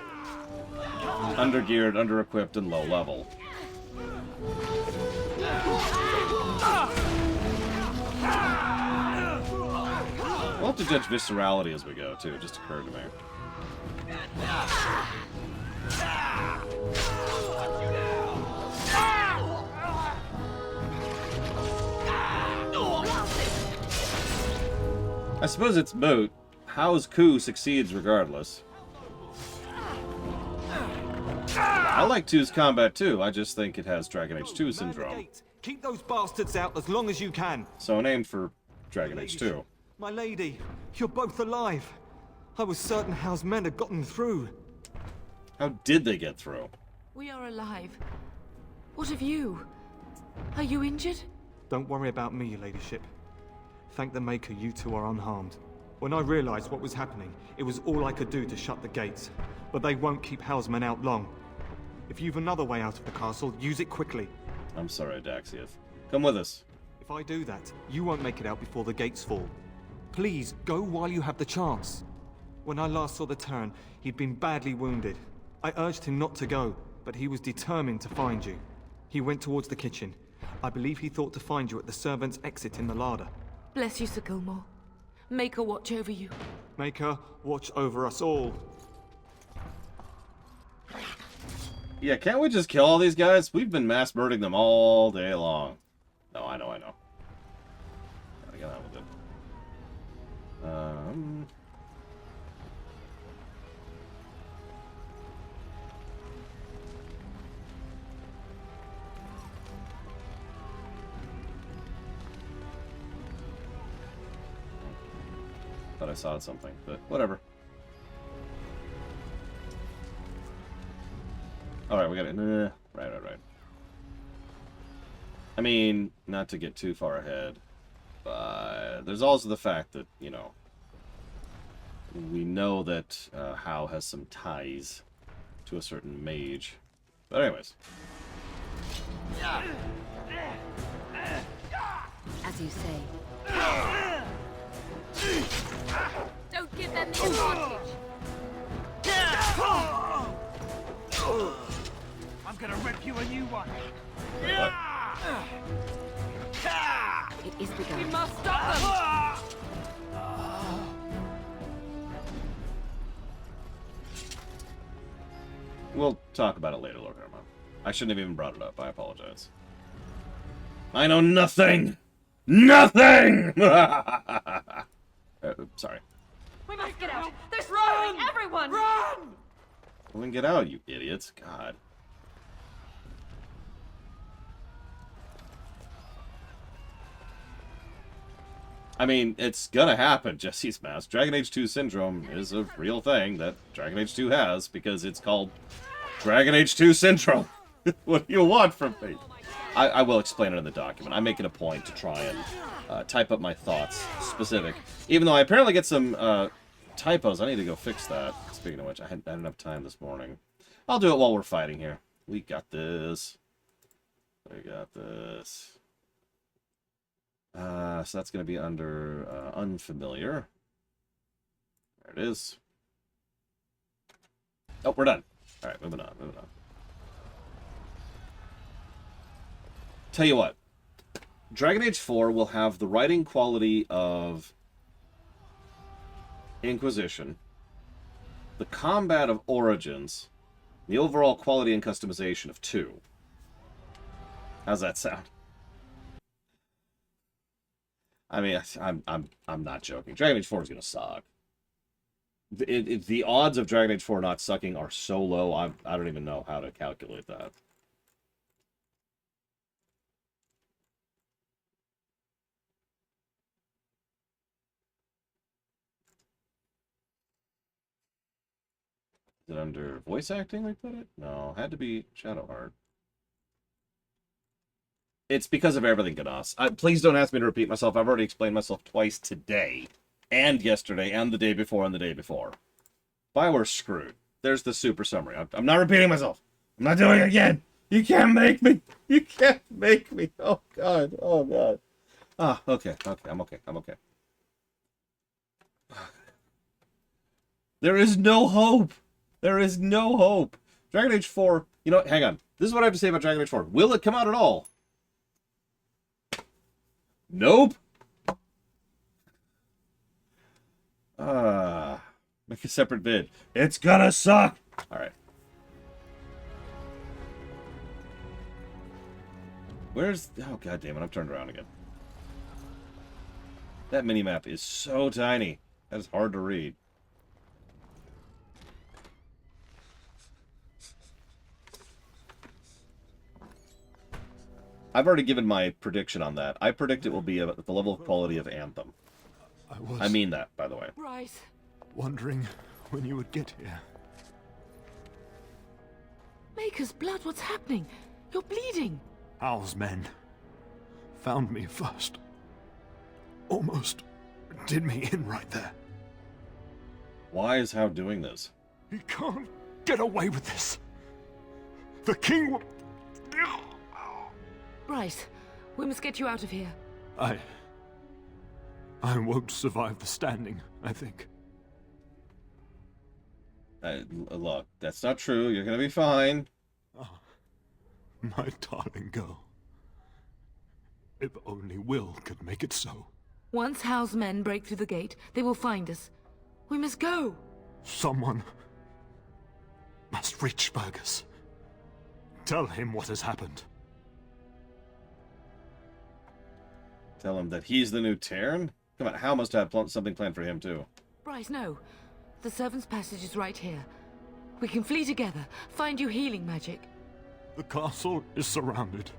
Undergeared, under-equipped, and low level. We'll have to judge viscerality as we go, too. It just occurred to me. I suppose it's moot. Howe's coup succeeds regardless. I like 2's combat too, I just think it has Dragon Age 2 syndrome. Keep those bastards out as long as you can. So an aim for Dragon Age 2. My lady, you're both alive. I was certain Howe's men had gotten through. How did they get through? We are alive. What of you? Are you injured? Don't worry about me, your ladyship. Thank the Maker you two are unharmed. When I realized what was happening, it was all I could do to shut the gates. But they won't keep Howe's men out long. If you've another way out of the castle, use it quickly. I'm sorry, Daxiath. Come with us. If I do that, you won't make it out before the gates fall. Please, go while you have the chance. When I last saw the Turn, he'd been badly wounded. I urged him not to go, but he was determined to find you. He went towards the kitchen. I believe he thought to find you at the servants' exit in the larder. Bless you, Sir Gilmore. Maker watch over you. Maker, watch over us all. Yeah, can't we just kill all these guys? We've been mass murdering them all day long. No, I know. Gotta get on with it. Thought I saw something, but whatever. Alright, we got it. Right. I mean, not to get too far ahead, but there's also the fact that, you know, we know that Howe has some ties to a certain mage. But anyways. As you say. Don't give them the advantage. I'm gonna rip you a new one. It is begun. We must stop them. We'll talk about it later, Lord Herma. I shouldn't have even brought it up. I apologize. I know nothing! Nothing! Sorry. We must get out. They're slaughtering everyone. Run! Well, then get out, you idiots. God. I mean, it's gonna happen, Jesse's Mouse. Dragon Age 2 syndrome is a real thing that Dragon Age 2 has because it's called Dragon Age 2 syndrome. What do you want from me? I will explain it in the document. I'm making a point to try and type up my thoughts specific. Even though I apparently get some typos. I need to go fix that. Speaking of which, I hadn't had enough time this morning. I'll do it while we're fighting here. We got this. We got this. So that's going to be under unfamiliar. There it is. Oh, we're done. All right, moving on. Tell you what. Dragon Age 4 will have the writing quality of Inquisition, the combat of Origins, the overall quality and customization of 2. How's that sound? I mean, I'm not joking. Dragon Age 4 is gonna suck. The odds of Dragon Age 4 not sucking are so low. I don't even know how to calculate that. Is it under voice acting we put it? No, had to be Shadowheart. It's because of everything, Ganas. Please don't ask me to repeat myself. I've already explained myself twice today, and yesterday, and the day before, and the day before. If I were screwed, there's the super summary. I'm not repeating myself. I'm not doing it again. You can't make me. You can't make me. Oh, God. Oh, God. Ah, okay. Okay, I'm okay. I'm okay. There is no hope. There is no hope. Dragon Age 4, you know what? Hang on. This is what I have to say about Dragon Age 4. Will it come out at all? Nope. Make a separate vid. It's gonna suck. All right. Where's... Oh, God damn it. I'm turned around again. That minimap is so tiny. That is hard to read. I've already given my prediction on that. I predict it will be at the level of quality of Anthem. I mean that, by the way. Bryce. Wondering when you would get here. Maker's blood, what's happening? You're bleeding. Hal's men found me first. Almost did me in right there. Why is Hal doing this? He can't get away with this. The king will... Bryce, we must get you out of here. I won't survive the standing, I think. Look, that's not true. You're gonna be fine. Oh, my darling girl. If only Will could make it so. Once Hal's men break through the gate, they will find us. We must go. Someone must reach Fergus. Tell him what has happened. Tell him that he's the new Terran? Come on, Hal must have something planned for him, too. Bryce, no. The servant's passage is right here. We can flee together, find you healing magic. The castle is surrounded.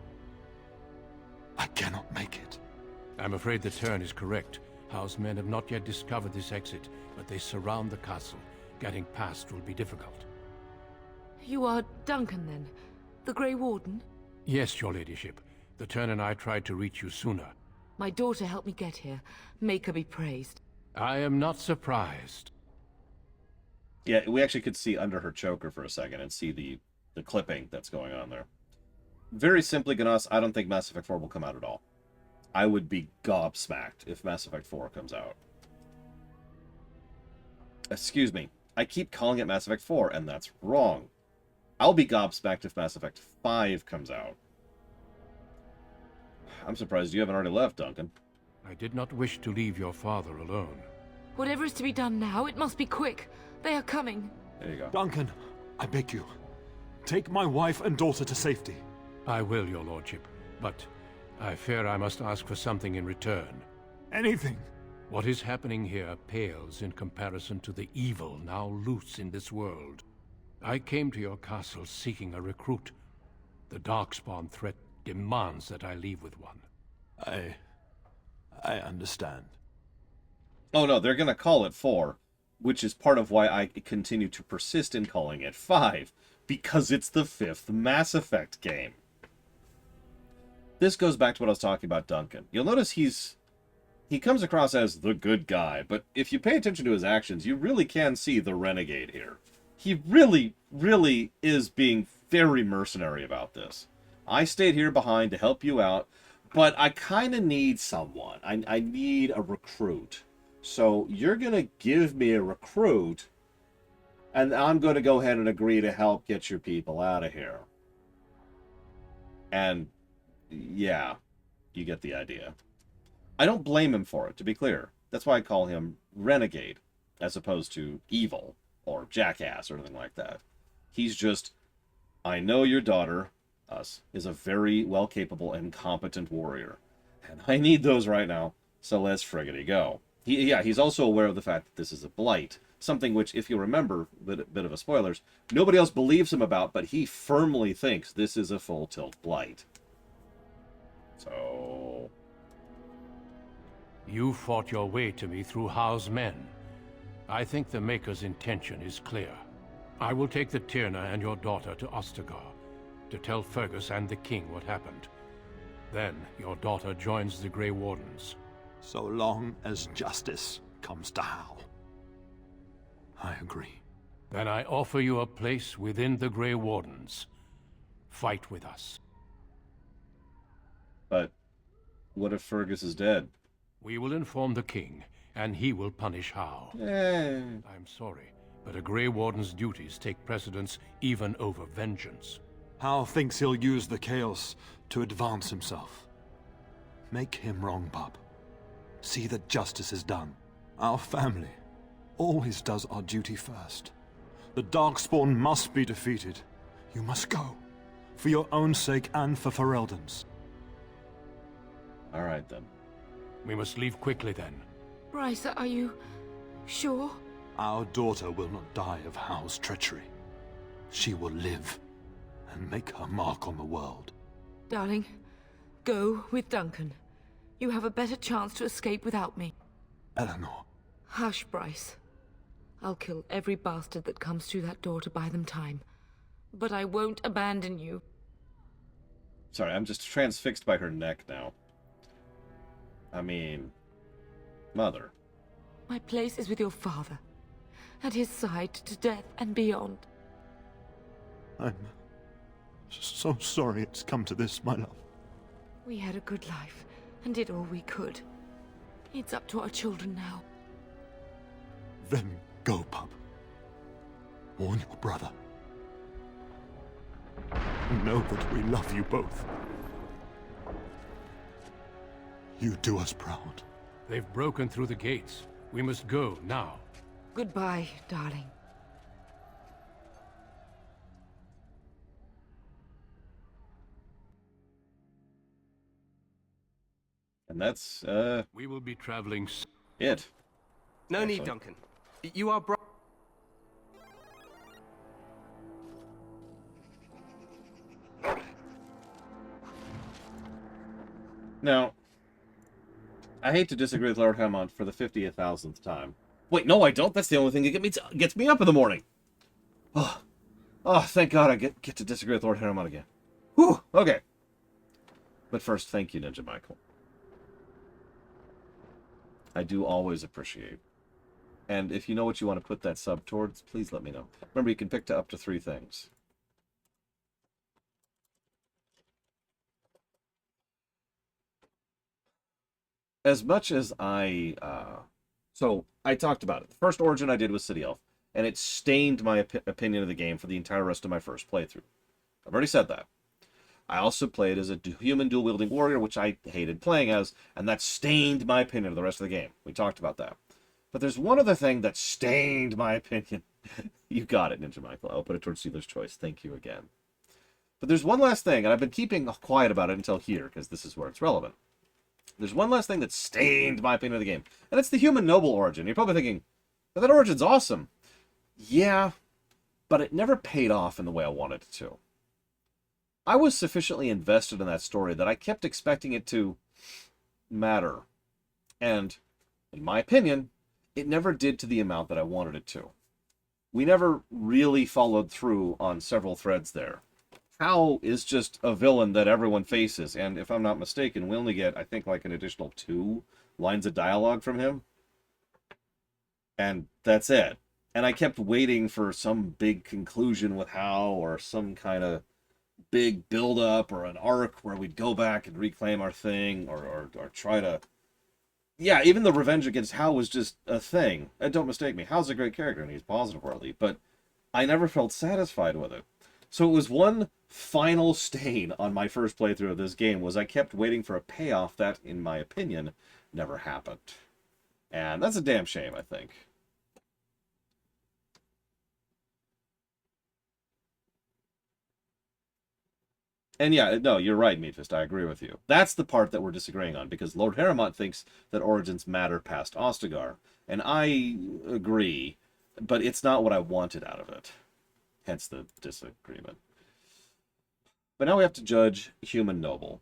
I cannot make it. I'm afraid the Terran is correct. Hal's men have not yet discovered this exit, but they surround the castle. Getting past will be difficult. You are Duncan, then? The Grey Warden? Yes, your ladyship. The Terran and I tried to reach you sooner. My daughter helped me get here. Make her be praised. I am not surprised. Yeah, we actually could see under her choker for a second and see the clipping that's going on there. Very simply, Ganas, I don't think Mass Effect 4 will come out at all. I would be gobsmacked if Mass Effect 4 comes out. Excuse me. I keep calling it Mass Effect 4, and that's wrong. I'll be gobsmacked if Mass Effect 5 comes out. I'm surprised you haven't already left, Duncan. I did not wish to leave your father alone. Whatever is to be done now, it must be quick. They are coming. There you go. Duncan, I beg you. Take my wife and daughter to safety. I will, your lordship. But I fear I must ask for something in return. Anything. What is happening here pales in comparison to the evil now loose in this world. I came to your castle seeking a recruit. The Darkspawn threat demands that I leave with one. I understand. Oh no, they're gonna call it 4, which is part of why I continue to persist in calling it 5, because it's the 5th Mass Effect game. This goes back to what I was talking about Duncan. You'll notice he comes across as the good guy, but if you pay attention to his actions, you really can see the renegade here. He really, really is being very mercenary about this. I stayed here behind to help you out, but I kind of need someone. I need a recruit. So you're going to give me a recruit, and I'm going to go ahead and agree to help get your people out of here. And, yeah, you get the idea. I don't blame him for it, to be clear. That's why I call him renegade, as opposed to evil, or jackass, or anything like that. He's just, I know your daughter, us, is a very well-capable and competent warrior. And I need those right now, so let's friggity go. He's also aware of the fact that this is a blight. Something which, if you remember, bit of a spoilers, nobody else believes him about, but he firmly thinks this is a full-tilt blight. So... You fought your way to me through Hal's men. I think the Maker's intention is clear. I will take the Tyrna and your daughter to Ostagar, to tell Fergus and the King what happened. Then your daughter joins the Grey Wardens. So long as justice comes to Hal. I agree. Then I offer you a place within the Grey Wardens. Fight with us. But what if Fergus is dead? We will inform the king, and he will punish Hal. I'm sorry, but a Grey Warden's duties take precedence even over vengeance. Hal thinks he'll use the chaos to advance himself. Make him wrong, bub. See that justice is done. Our family always does our duty first. The Darkspawn must be defeated. You must go. For your own sake and for Ferelden's. All right, then. We must leave quickly, then. Bryce, are you sure? Our daughter will not die of Hal's treachery. She will live and make her mark on the world. Darling, go with Duncan. You have a better chance to escape without me. Eleanor. Hush, Bryce. I'll kill every bastard that comes to that door to buy them time. But I won't abandon you. Sorry, I'm just transfixed by her neck now. I mean, Mother. My place is with your father. At his side to death and beyond. I'm so sorry it's come to this, my love. We had a good life and did all we could. It's up to our children now. Then go, pup. Warn your brother. Know that we love you both. You do us proud. They've broken through the gates. We must go now. Goodbye, darling. And that's, We will be traveling... it. No need, Duncan. You are Now, I hate to disagree with Lord Hammond for the 50,000th time. Wait, no, I don't. That's the only thing that gets me up in the morning. Oh, thank God I get to disagree with Lord Hammond again. Whew, okay. But first, thank you, Ninja Michael. I do always appreciate. And if you know what you want to put that sub towards, please let me know. Remember, you can pick up to 3 things. As much as so I talked about it. The first Origin I did was City Elf, and it stained my opinion of the game for the entire rest of my first playthrough. I've already said that. I also played as a human dual-wielding warrior, which I hated playing as, and that stained my opinion of the rest of the game. We talked about that. But there's one other thing that stained my opinion. You got it, Ninja Michael. I'll put it towards Stealer's Choice. Thank you again. But there's one last thing, and I've been keeping quiet about it until here, because this is where it's relevant. There's one last thing that stained my opinion of the game, and it's the human noble origin. You're probably thinking, but that origin's awesome. Yeah, but it never paid off in the way I wanted it to. I was sufficiently invested in that story that I kept expecting it to matter. And, in my opinion, it never did to the amount that I wanted it to. We never really followed through on several threads there. Hal is just a villain that everyone faces, and if I'm not mistaken, we only get, I think, like an additional 2 lines of dialogue from him. And that's it. And I kept waiting for some big conclusion with Hal, or some kind of big build-up, or an arc where we'd go back and reclaim our thing, or try to... Yeah, even the revenge against Hal was just a thing. And don't mistake me, Hal's a great character, and he's positive worthy, but I never felt satisfied with it. So it was one final stain on my first playthrough of this game, was I kept waiting for a payoff that, in my opinion, never happened. And that's a damn shame, I think. And yeah, no, you're right, Meatfist, I agree with you. That's the part that we're disagreeing on, because Lord Harrowmont thinks that origins matter past Ostagar. And I agree, but it's not what I wanted out of it. Hence the disagreement. But now we have to judge Human Noble.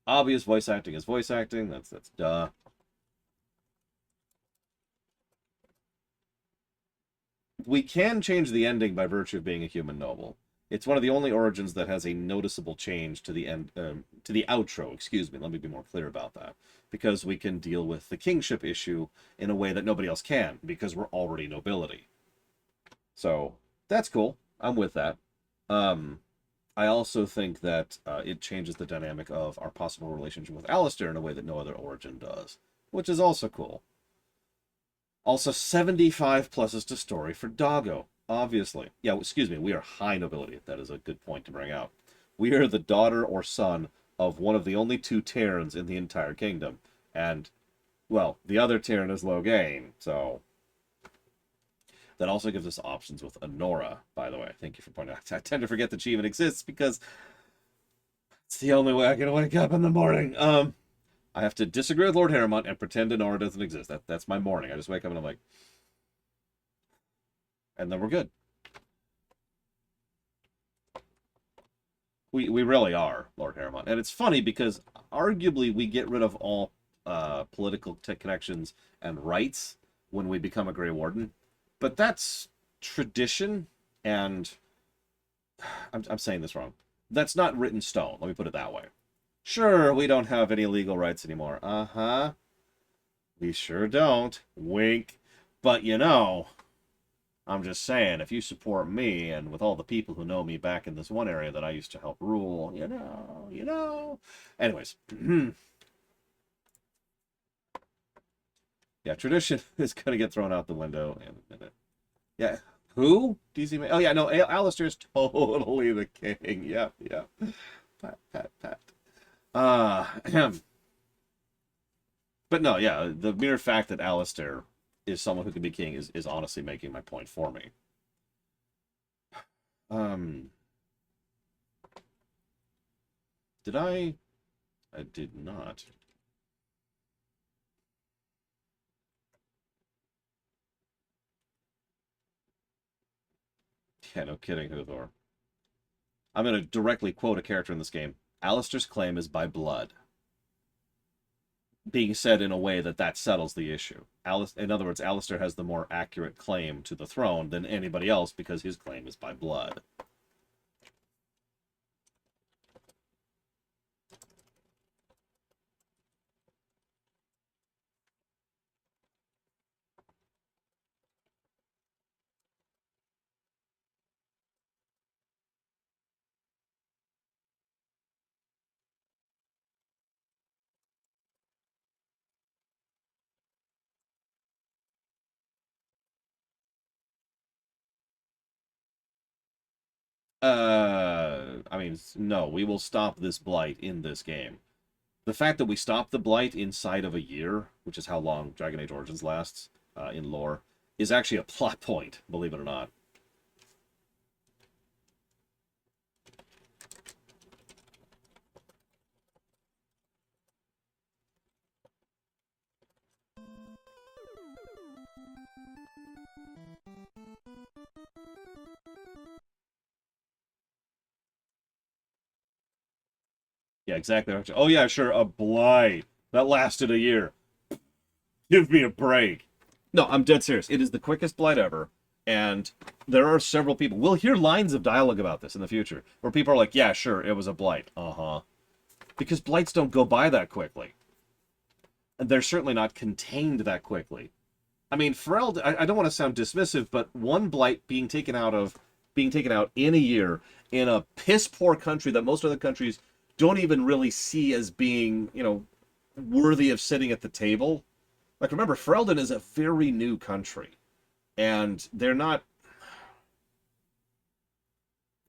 Obvious voice acting is voice acting, that's duh. We can change the ending by virtue of being a Human Noble. It's one of the only origins that has a noticeable change to the end, to the outro. Excuse me. Let me be more clear about that, because we can deal with the kingship issue in a way that nobody else can, because we're already nobility. So that's cool. I'm with that. I also think that it changes the dynamic of our possible relationship with Alistair in a way that no other origin does, which is also cool. Also, 75 pluses to story for Doggo, obviously. Yeah, excuse me, we are high nobility. That is a good point to bring out. We are the daughter or son of one of the only 2 Terrans in the entire kingdom. And, well, the other Terran is Loghain, so... That also gives us options with Honora, by the way. Thank you for pointing out. I tend to forget that she even exists because it's the only way I can wake up in the morning. I have to disagree with Lord Harrowmont and pretend Honora doesn't exist. That's my morning. I just wake up and I'm like... And then we're good. We really are, Lord Harrowmont. And it's funny because arguably we get rid of all political connections and rights when we become a Grey Warden. But that's tradition, and I'm saying this wrong. That's not written in stone. Let me put it that way. Sure, we don't have any legal rights anymore. Uh-huh. We sure don't. Wink. But, you know, I'm just saying, if you support me, and with all the people who know me back in this one area that I used to help rule, you know. Anyways. Yeah, tradition is going to get thrown out the window in a minute. Yeah. Who? DC May? Oh, yeah, no, Alistair's totally the king. Yep. Pat. But no, yeah, the mere fact that Alistair is someone who can be king is honestly making my point for me. Did I? I did not. Yeah, no kidding, Huthor. I'm going to directly quote a character in this game. Alistair's claim is by blood. Being said in a way that settles the issue. In other words, Alistair has the more accurate claim to the throne than anybody else because his claim is by blood. I mean, no, we will stop this blight in this game. The fact that we stop the blight inside of a year, which is how long Dragon Age Origins lasts in lore, is actually a plot point, believe it or not. Yeah, exactly. Oh, yeah, sure, a blight. That lasted a year. Give me a break. No, I'm dead serious. It is the quickest blight ever, and there are several people. We'll hear lines of dialogue about this in the future, where people are like, yeah, sure, it was a blight. Uh-huh. Because blights don't go by that quickly. And they're certainly not contained that quickly. I mean, Ferelden, I don't want to sound dismissive, but one blight being taken out in a year in a piss-poor country that most other countries don't even really see as being, you know, worthy of sitting at the table. Like, remember, Ferelden is a very new country. And they're not...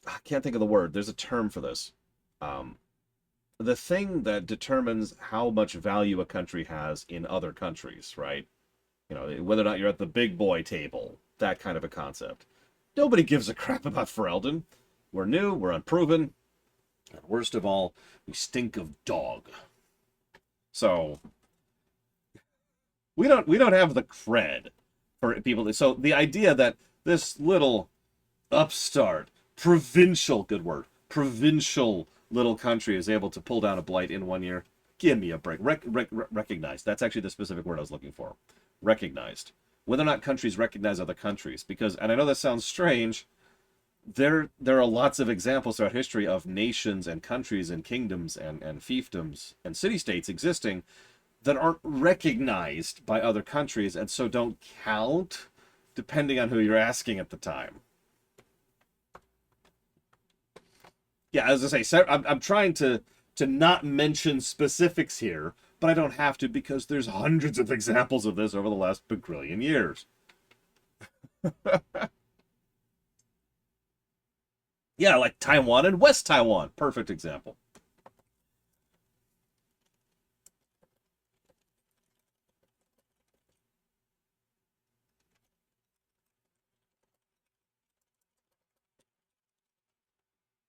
I can't think of the word. There's a term for this. The thing that determines how much value a country has in other countries, right? You know, whether or not you're at the big boy table. That kind of a concept. Nobody gives a crap about Ferelden. We're new, we're unproven. And worst of all, we stink of dog. So we don't have the cred for people. So the idea that this little upstart, provincial little country is able to pull down a blight in 1 year, give me a break. Recognized. That's actually the specific word I was looking for. Recognized. Whether or not countries recognize other countries, because, and I know that sounds strange, there are lots of examples throughout history of nations and countries and kingdoms and fiefdoms and city-states existing that aren't recognized by other countries and so don't count, depending on who you're asking at the time. Yeah, as I say, I'm trying to not mention specifics here, but I don't have to because there's hundreds of examples of this over the last bagrillion years. Yeah, like Taiwan and West Taiwan. Perfect example.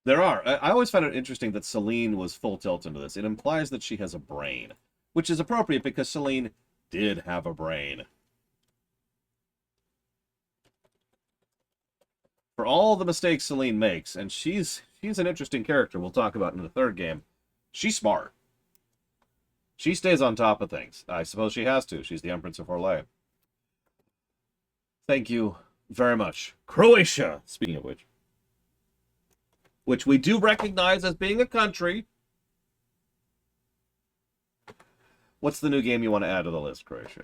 There are. I always found it interesting that Celine was full tilt into this. It implies that she has a brain, which is appropriate because Celine did have a brain. For all the mistakes Celine makes, and she's an interesting character we'll talk about in the third game, she's smart. She stays on top of things. I suppose she has to. She's the Empress of Orlais. Thank you very much. Croatia, speaking of which we do recognize as being a country. What's the new game you want to add to the list, Croatia?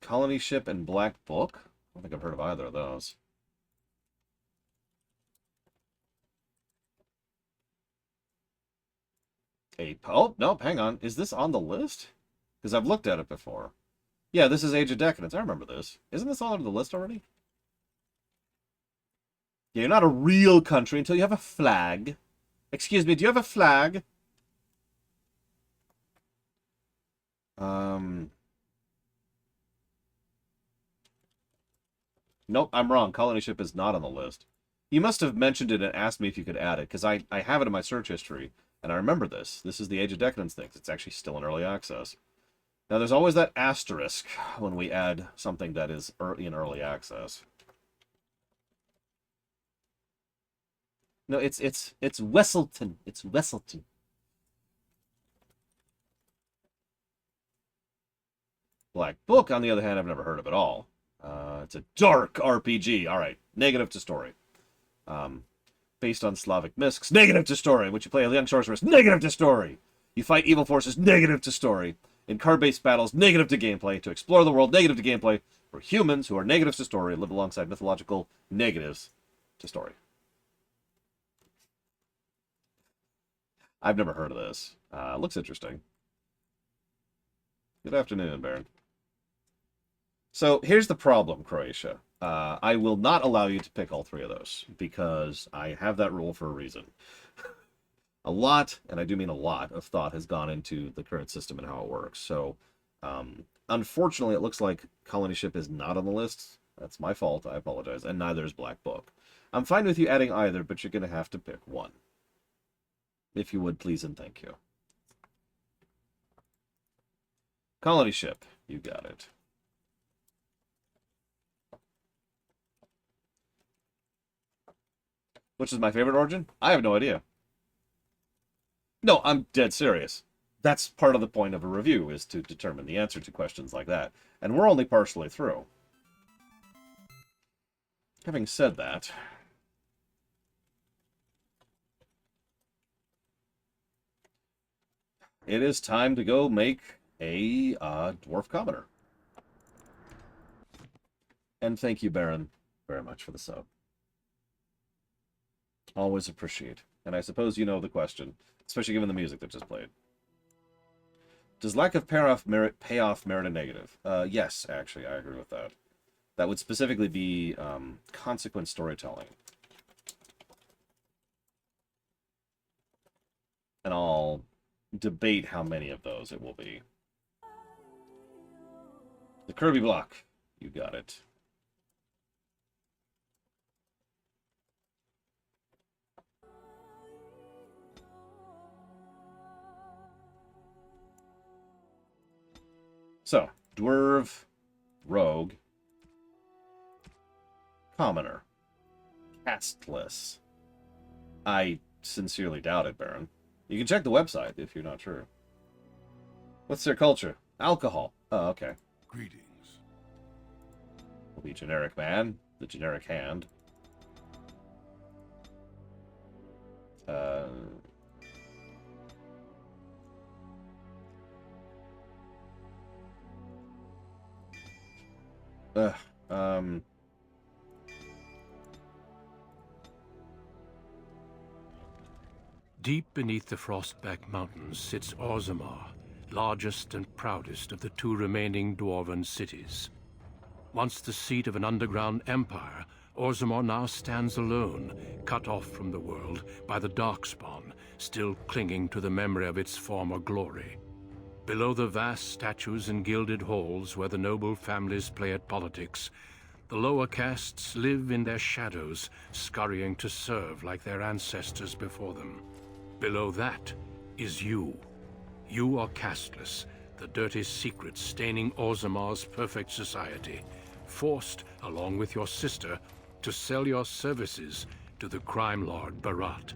Colony Ship and Black Book? I don't think I've heard of either of those. Oh, no, hang on. Is this on the list? Because I've looked at it before. Yeah, this is Age of Decadence. I remember this. Isn't this all on the list already? Yeah, you're not a real country until you have a flag. Excuse me, do you have a flag? Nope, I'm wrong. Colony Ship is not on the list. You must have mentioned it and asked me if you could add it, because I have it in my search history, and I remember this. This is the Age of Decadence thing. It's actually still in early access. Now, there's always that asterisk when we add something that is in early access. No, it's Wesselton. It's Wesselton. Black Book, on the other hand, I've never heard of at all. It's a dark RPG. All right, negative to story. Based on Slavic myths, negative to story. Which you play a young sorceress, negative to story. You fight evil forces, negative to story. In card-based battles, negative to gameplay. To explore the world, negative to gameplay. For humans who are negatives to story, live alongside mythological negatives to story. I've never heard of this. Looks interesting. Good afternoon, Baron. So here's the problem, Croatia. I will not allow you to pick all three of those because I have that rule for a reason. A lot, and I do mean a lot, of thought has gone into the current system and how it works. So, unfortunately, it looks like Colony Ship is not on the list. That's my fault. I apologize. And neither is Black Book. I'm fine with you adding either, but you're going to have to pick one. If you would, please and thank you. Colony Ship. You got it. Which is my favorite origin? I have no idea. No, I'm dead serious. That's part of the point of a review, is to determine the answer to questions like that. And we're only partially through. Having said that, it is time to go make a Dwarf Commoner. And thank you, Baron, very much for the sub. Always appreciate. And I suppose you know the question, especially given the music that just played. Does lack of payoff merit a negative? Yes, actually, I agree with that. That would specifically be consequent storytelling. And I'll debate how many of those it will be. The Kirby block. You got it. So, Dwarf, Rogue, Commoner, Castless. I sincerely doubt it, Baron. You can check the website if you're not sure. What's their culture? Alcohol. Oh, okay. Greetings. Will be generic man, the generic hand. Um. Deep beneath the Frostback Mountains sits Orzammar, largest and proudest of the two remaining dwarven cities. Once the seat of an underground empire, Orzammar now stands alone, cut off from the world by the Darkspawn, still clinging to the memory of its former glory. Below the vast statues and gilded halls where the noble families play at politics, the lower castes live in their shadows, scurrying to serve like their ancestors before them. Below that is you. You are casteless, the dirty secret staining Orzammar's perfect society, forced, along with your sister, to sell your services to the crime lord Barat.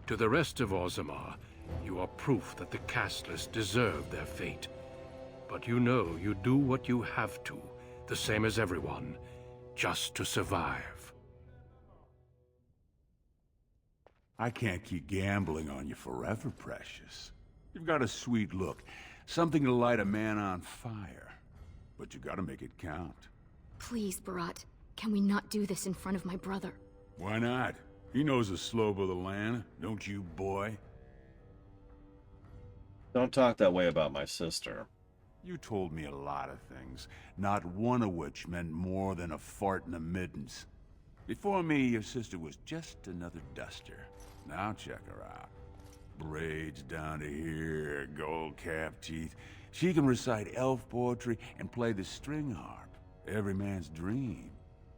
To the rest of Orzammar, you are proof that the casteless deserve their fate. But you know you do what you have to, the same as everyone, just to survive. I can't keep gambling on you forever, Precious. You've got a sweet look, something to light a man on fire. But you gotta make it count. Please, Barat. Can we not do this in front of my brother? Why not? He knows the slope of the land, don't you, boy? Don't talk that way about my sister. You told me a lot of things, not one of which meant more than a fart in the middens. Before me, your sister was just another duster. Now check her out. Braids down to here, gold-capped teeth. She can recite elf poetry and play the string harp. Every man's dream.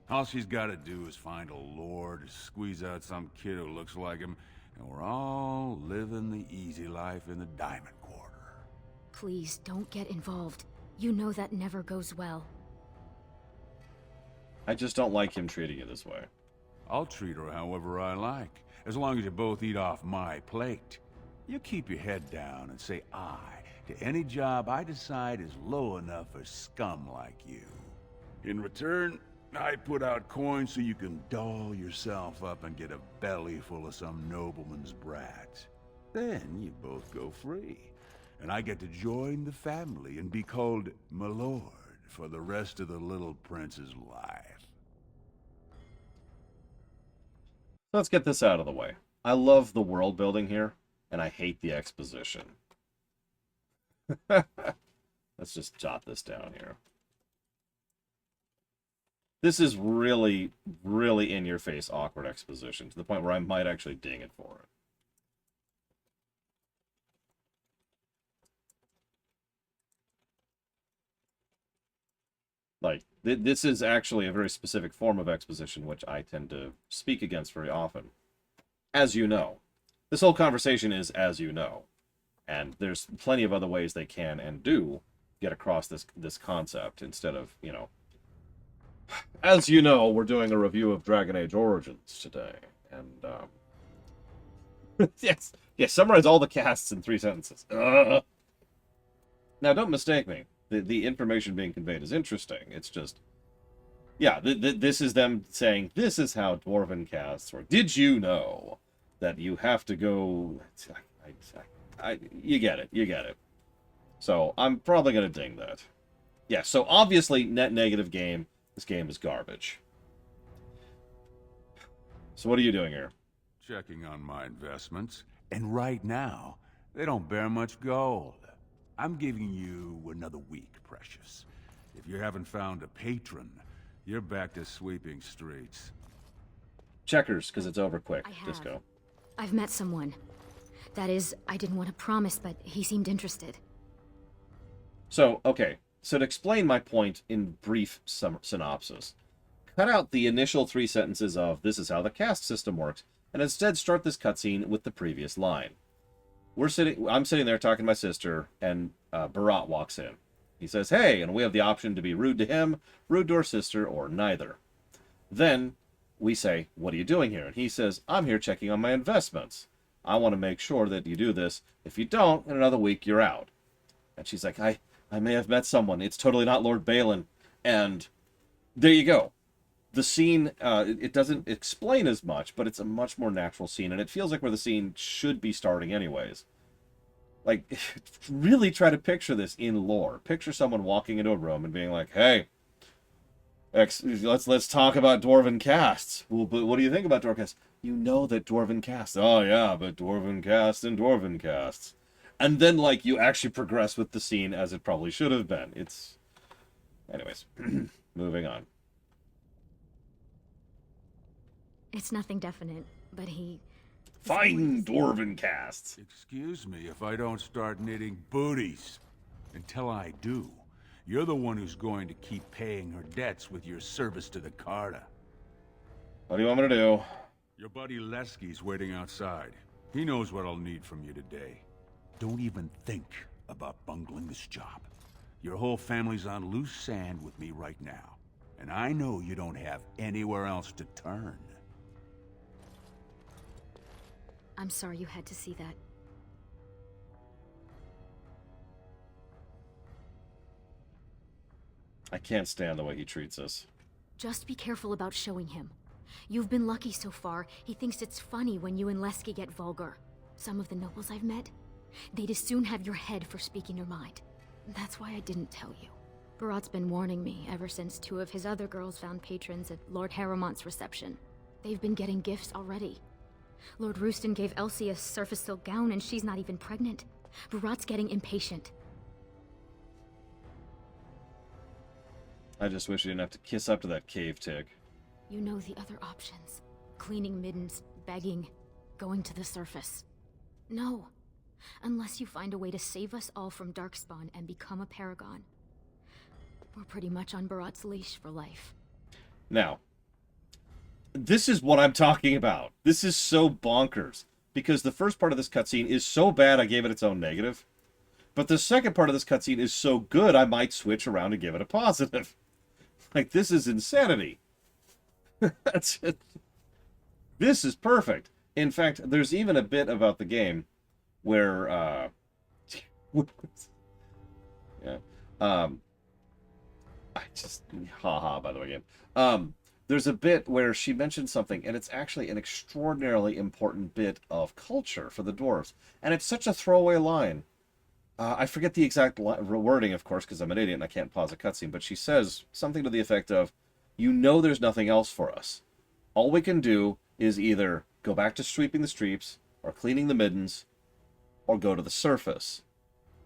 All she's got to do is find a lord, squeeze out some kid who looks like him, and we're all living the easy life in the Diamond Quarter. Please, don't get involved. You know that never goes well. I just don't like him treating you this way. I'll treat her however I like, as long as you both eat off my plate. You keep your head down and say aye to any job I decide is low enough for scum like you. In return, I put out coins so you can doll yourself up and get a belly full of some nobleman's brats. Then you both go free, and I get to join the family and be called my lord for the rest of the little prince's life. Let's get this out of the way. I love the world building here, and I hate the exposition. Let's just jot this down here. This is really, really in-your-face awkward exposition, to the point where I might actually ding it for it. Like, this is actually a very specific form of exposition, which I tend to speak against very often. As you know. This whole conversation is as you know. And there's plenty of other ways they can and do get across this concept instead of, you know... As you know, we're doing a review of Dragon Age Origins today. And, yes, summarize all the casts in 3 sentences. Now, don't mistake me. The information being conveyed is interesting. It's just... Yeah, this is them saying, this is how Dwarven casts work. Did you know that you have to go... you get it. You get it. So, I'm probably going to ding that. Yeah, so obviously, net negative game. This game is garbage. So what are you doing here? Checking on my investments. And right now, they don't bear much gold. I'm giving you another week, Precious. If you haven't found a patron, you're back to sweeping streets. Checkers, because it's over quick. I have. Disco. I've met someone. That is, I didn't want to promise, but he seemed interested. So, okay. So to explain my point in brief synopsis, cut out the initial 3 sentences of this is how the caste system works, and instead start this cutscene with the previous line. I'm sitting there talking to my sister, and Barat walks in. He says, hey, and we have the option to be rude to him, rude to our sister, or neither. Then we say, what are you doing here? And he says, I'm here checking on my investments. I want to make sure that you do this. If you don't, in another week, you're out. And she's like, I may have met someone. It's totally not Lord Balin. And there you go. The scene, it doesn't explain as much, but it's a much more natural scene, and it feels like where the scene should be starting anyways. Like, really try to picture this in lore. Picture someone walking into a room and being like, hey, let's talk about Dwarven casts. Well, but what do you think about Dwarven casts? You know that Dwarven casts. Oh, yeah, but Dwarven casts and Dwarven casts. And then, like, you actually progress with the scene as it probably should have been. It's... Anyways, moving on. It's nothing definite, but he... Fine Dwarven casts. Excuse me if I don't start knitting booties. Until I do, you're the one who's going to keep paying her debts with your service to the Carta. What do you want me to do? Your buddy Lesky's waiting outside. He knows what I'll need from you today. Don't even think about bungling this job. Your whole family's on loose sand with me right now. And I know you don't have anywhere else to turn. I'm sorry you had to see that. I can't stand the way he treats us. Just be careful about showing him. You've been lucky so far. He thinks it's funny when you and Lesky get vulgar. Some of the nobles I've met, they'd as soon have your head for speaking your mind. That's why I didn't tell you. Barat's been warning me ever since 2 of his other girls found patrons at Lord Harrowmont's reception. They've been getting gifts already. Lord Rooston gave Elsie a surface silk gown and she's not even pregnant. Barat's getting impatient. I just wish you didn't have to kiss up to that cave tick. You know the other options. Cleaning middens, begging, going to the surface. No. Unless you find a way to save us all from Darkspawn and become a paragon. We're pretty much on Barat's leash for life. Now, this is what I'm talking about. This is so bonkers. Because the first part of this cutscene is so bad I gave it its own negative. But the second part of this cutscene is so good I might switch around and give it a positive. Like, this is insanity. That's it. This is perfect. In fact, there's even a bit about the game where, yeah, I just, haha, by the way, game. There's a bit where she mentions something, and it's actually an extraordinarily important bit of culture for the dwarves. And it's such a throwaway line. I forget the exact wording, of course, because I'm an idiot and I can't pause a cutscene, but she says something to the effect of, you know there's nothing else for us. All we can do is either go back to sweeping the streets, or cleaning the middens, or go to the surface.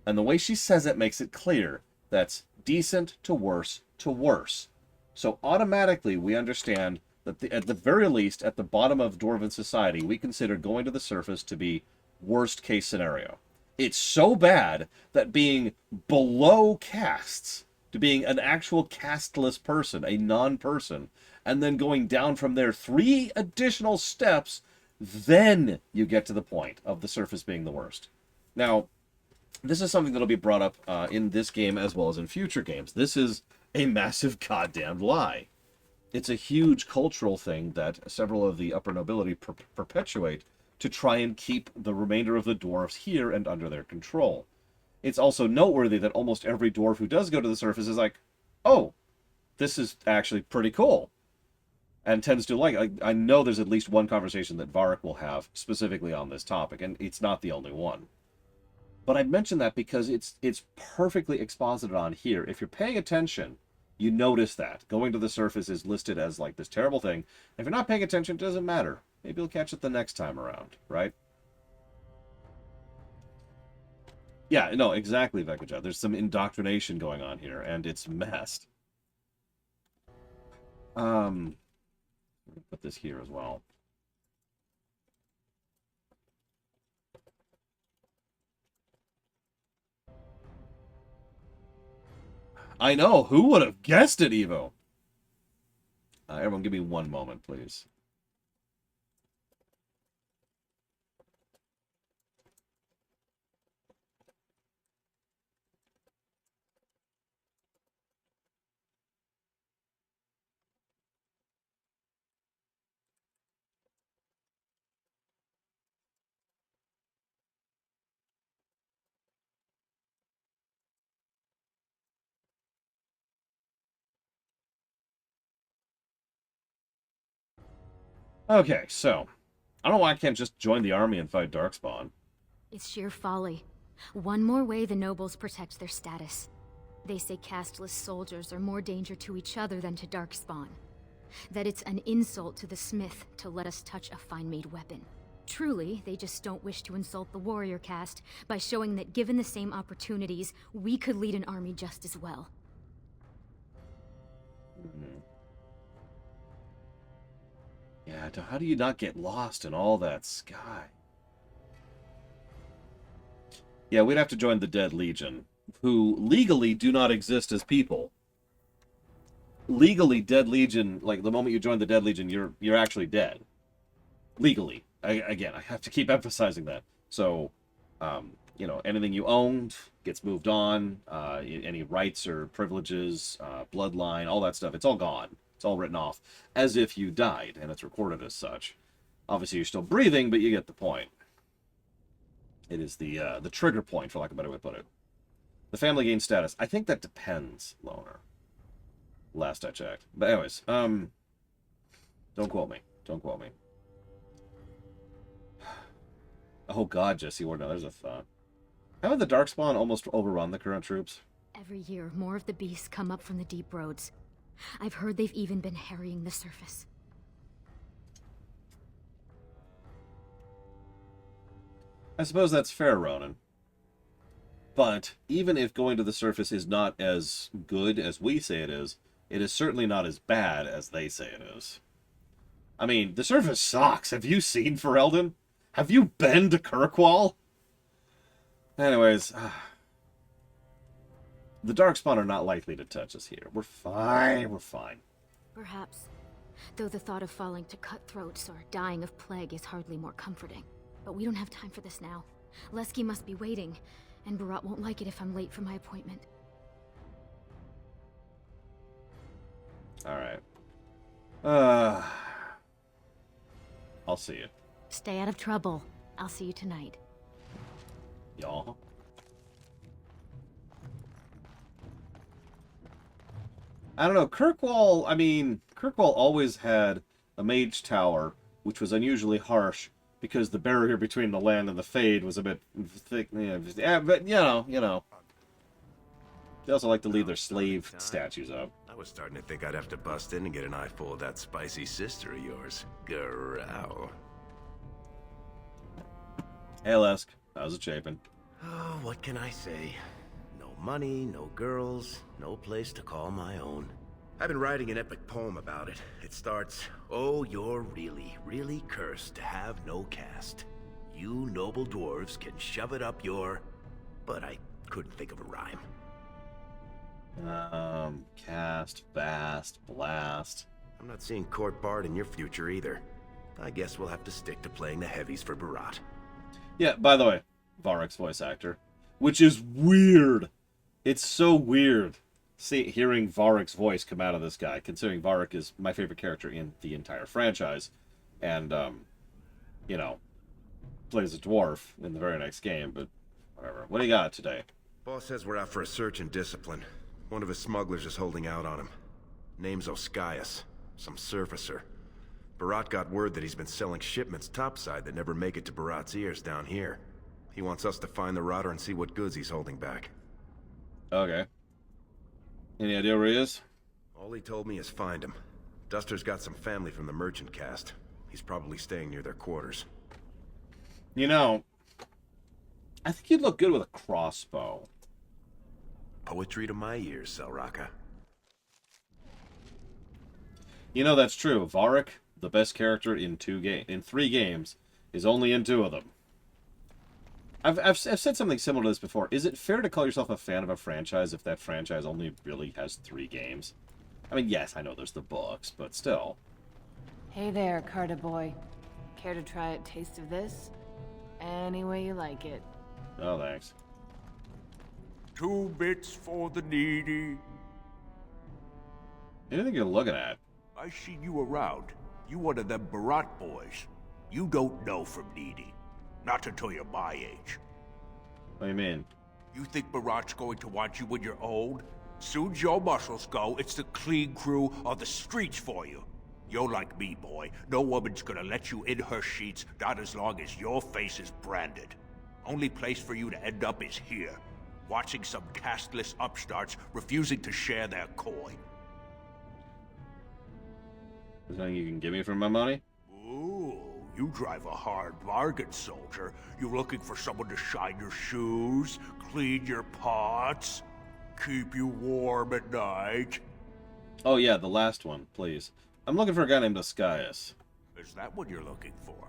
And the way she says it makes it clear that's decent to worse to worse. So automatically we understand that at the very least, at the bottom of Dwarven society, we consider going to the surface to be worst case scenario. It's so bad that being below castes, to being an actual casteless person, a non-person, and then going down from there 3 additional steps, then you get to the point of the surface being the worst. Now, this is something that'll be brought up in this game as well as in future games. This is a massive goddamn lie. It's a huge cultural thing that several of the upper nobility perpetuate to try and keep the remainder of the dwarves here and under their control. It's also noteworthy that almost every dwarf who does go to the surface is like, oh, this is actually pretty cool. And tends to like, I know there's at least one conversation that Varric will have specifically on this topic, and it's not the only one. But I mention that because it's perfectly exposited on here. If you're paying attention, you notice that. Going to the surface is listed as like this terrible thing. If you're not paying attention, it doesn't matter. Maybe you'll catch it the next time around, right? Yeah, no, exactly, Vekaja. There's some indoctrination going on here, and it's messed. Put this here as well. I know, who would have guessed it, Evo? Everyone give me one moment, please. Okay, so I don't know why I can't just join the army and fight Darkspawn. It's sheer folly. One more way the nobles protect their status. They say casteless soldiers are more danger to each other than to Darkspawn. That it's an insult to the smith to let us touch a fine-made weapon. Truly, they just don't wish to insult the warrior caste by showing that given the same opportunities, we could lead an army just as well. Yeah, how do you not get lost in all that sky? Yeah, we'd have to join the Dead Legion, who legally do not exist as people. Legally, Dead Legion, like the moment you join the Dead Legion, you're actually dead. Legally. Again, I have to keep emphasizing that. So, you know, anything you owned gets moved on. Any rights or privileges, bloodline, all that stuff, it's all gone. It's all written off as if you died, and it's recorded as such. Obviously, you're still breathing, but you get the point. It is the trigger point, for lack of a better way to put it. The family gains status. I think that depends, Loner. Last I checked. But anyways, don't quote me. Don't quote me. Oh god, Jesse Ward, now there's a thought. Haven't the Darkspawn almost overrun the current troops? Every year, more of the beasts come up from the deep roads. I've heard they've even been harrying the surface. I suppose that's fair, Ronan. But even if going to the surface is not as good as we say it is certainly not as bad as they say it is. I mean, the surface sucks. Have you seen Ferelden? Have you been to Kirkwall? Anyways, the Darkspawn are not likely to touch us here. We're fine, we're fine. Perhaps. Though the thought of falling to cutthroats or dying of plague is hardly more comforting. But we don't have time for this now. Lesky must be waiting, and Barat won't like it if I'm late for my appointment. Alright. I'll see you. Stay out of trouble. I'll see you tonight. Y'all. I don't know, Kirkwall, I mean, Kirkwall always had a mage tower, which was unusually harsh, because the barrier between the land and the Fade was a bit thick. Yeah, but, you know. They also like to leave their slave statues up. I was starting to think I'd have to bust in and get an eyeful of that spicy sister of yours. Growl. Hey, Lesk. How's it shaping? Oh, what can I say? No money, no girls, no place to call my own. I've been writing an epic poem about it. It starts, "Oh, you're really, really cursed to have no caste. You noble dwarves can shove it up your..." But I couldn't think of a rhyme. Cast, vast, blast. I'm not seeing Court Bard in your future either. I guess we'll have to stick to playing the heavies for Barat. Yeah, by the way, Varric's voice actor. Which is weird. It's so weird. Hearing Varric's voice come out of this guy, considering Varric is my favorite character in the entire franchise. And, you know, plays a dwarf in the very next game, but whatever. What do you got today? Boss says we're out for a search and discipline. One of his smugglers is holding out on him. Name's Oscius, some surfacer. Barat got word that he's been selling shipments topside that never make it to Barat's ears down here. He wants us to find the rotter and see what goods he's holding back. Okay. Any idea where he is? All he told me is find him. Duster's got some family from the merchant caste. He's probably staying near their quarters. You know, I think you'd look good with a crossbow. Poetry to my ears, Selraka. You know that's true. Varric, the best character in 3 games, is only in 2 of them. I've said something similar to this before. Is it fair to call yourself a fan of a franchise if that franchise only really has 3 games? I mean, yes, I know there's the books, but still. Hey there, Carter boy. Care to try a taste of this? Any way you like it. Oh, thanks. 2 bits for the needy. Anything you're looking at? I seen you around. You one of them Barat boys. You don't know from needy. Not until you're my age. What do you mean? You think Barat's going to want you when you're old? Soon's your muscles go, it's the clean crew on the streets for you. You're like me, boy. No woman's gonna let you in her sheets, not as long as your face is branded. Only place for you to end up is here, watching some casteless upstarts refusing to share their coin. Is there anything you can give me for my money? Ooh, you drive a hard bargain, soldier. You looking for someone to shine your shoes, clean your pots, keep you warm at night? Oh yeah, the last one, please. I'm looking for a guy named Ascaius. Is that what you're looking for?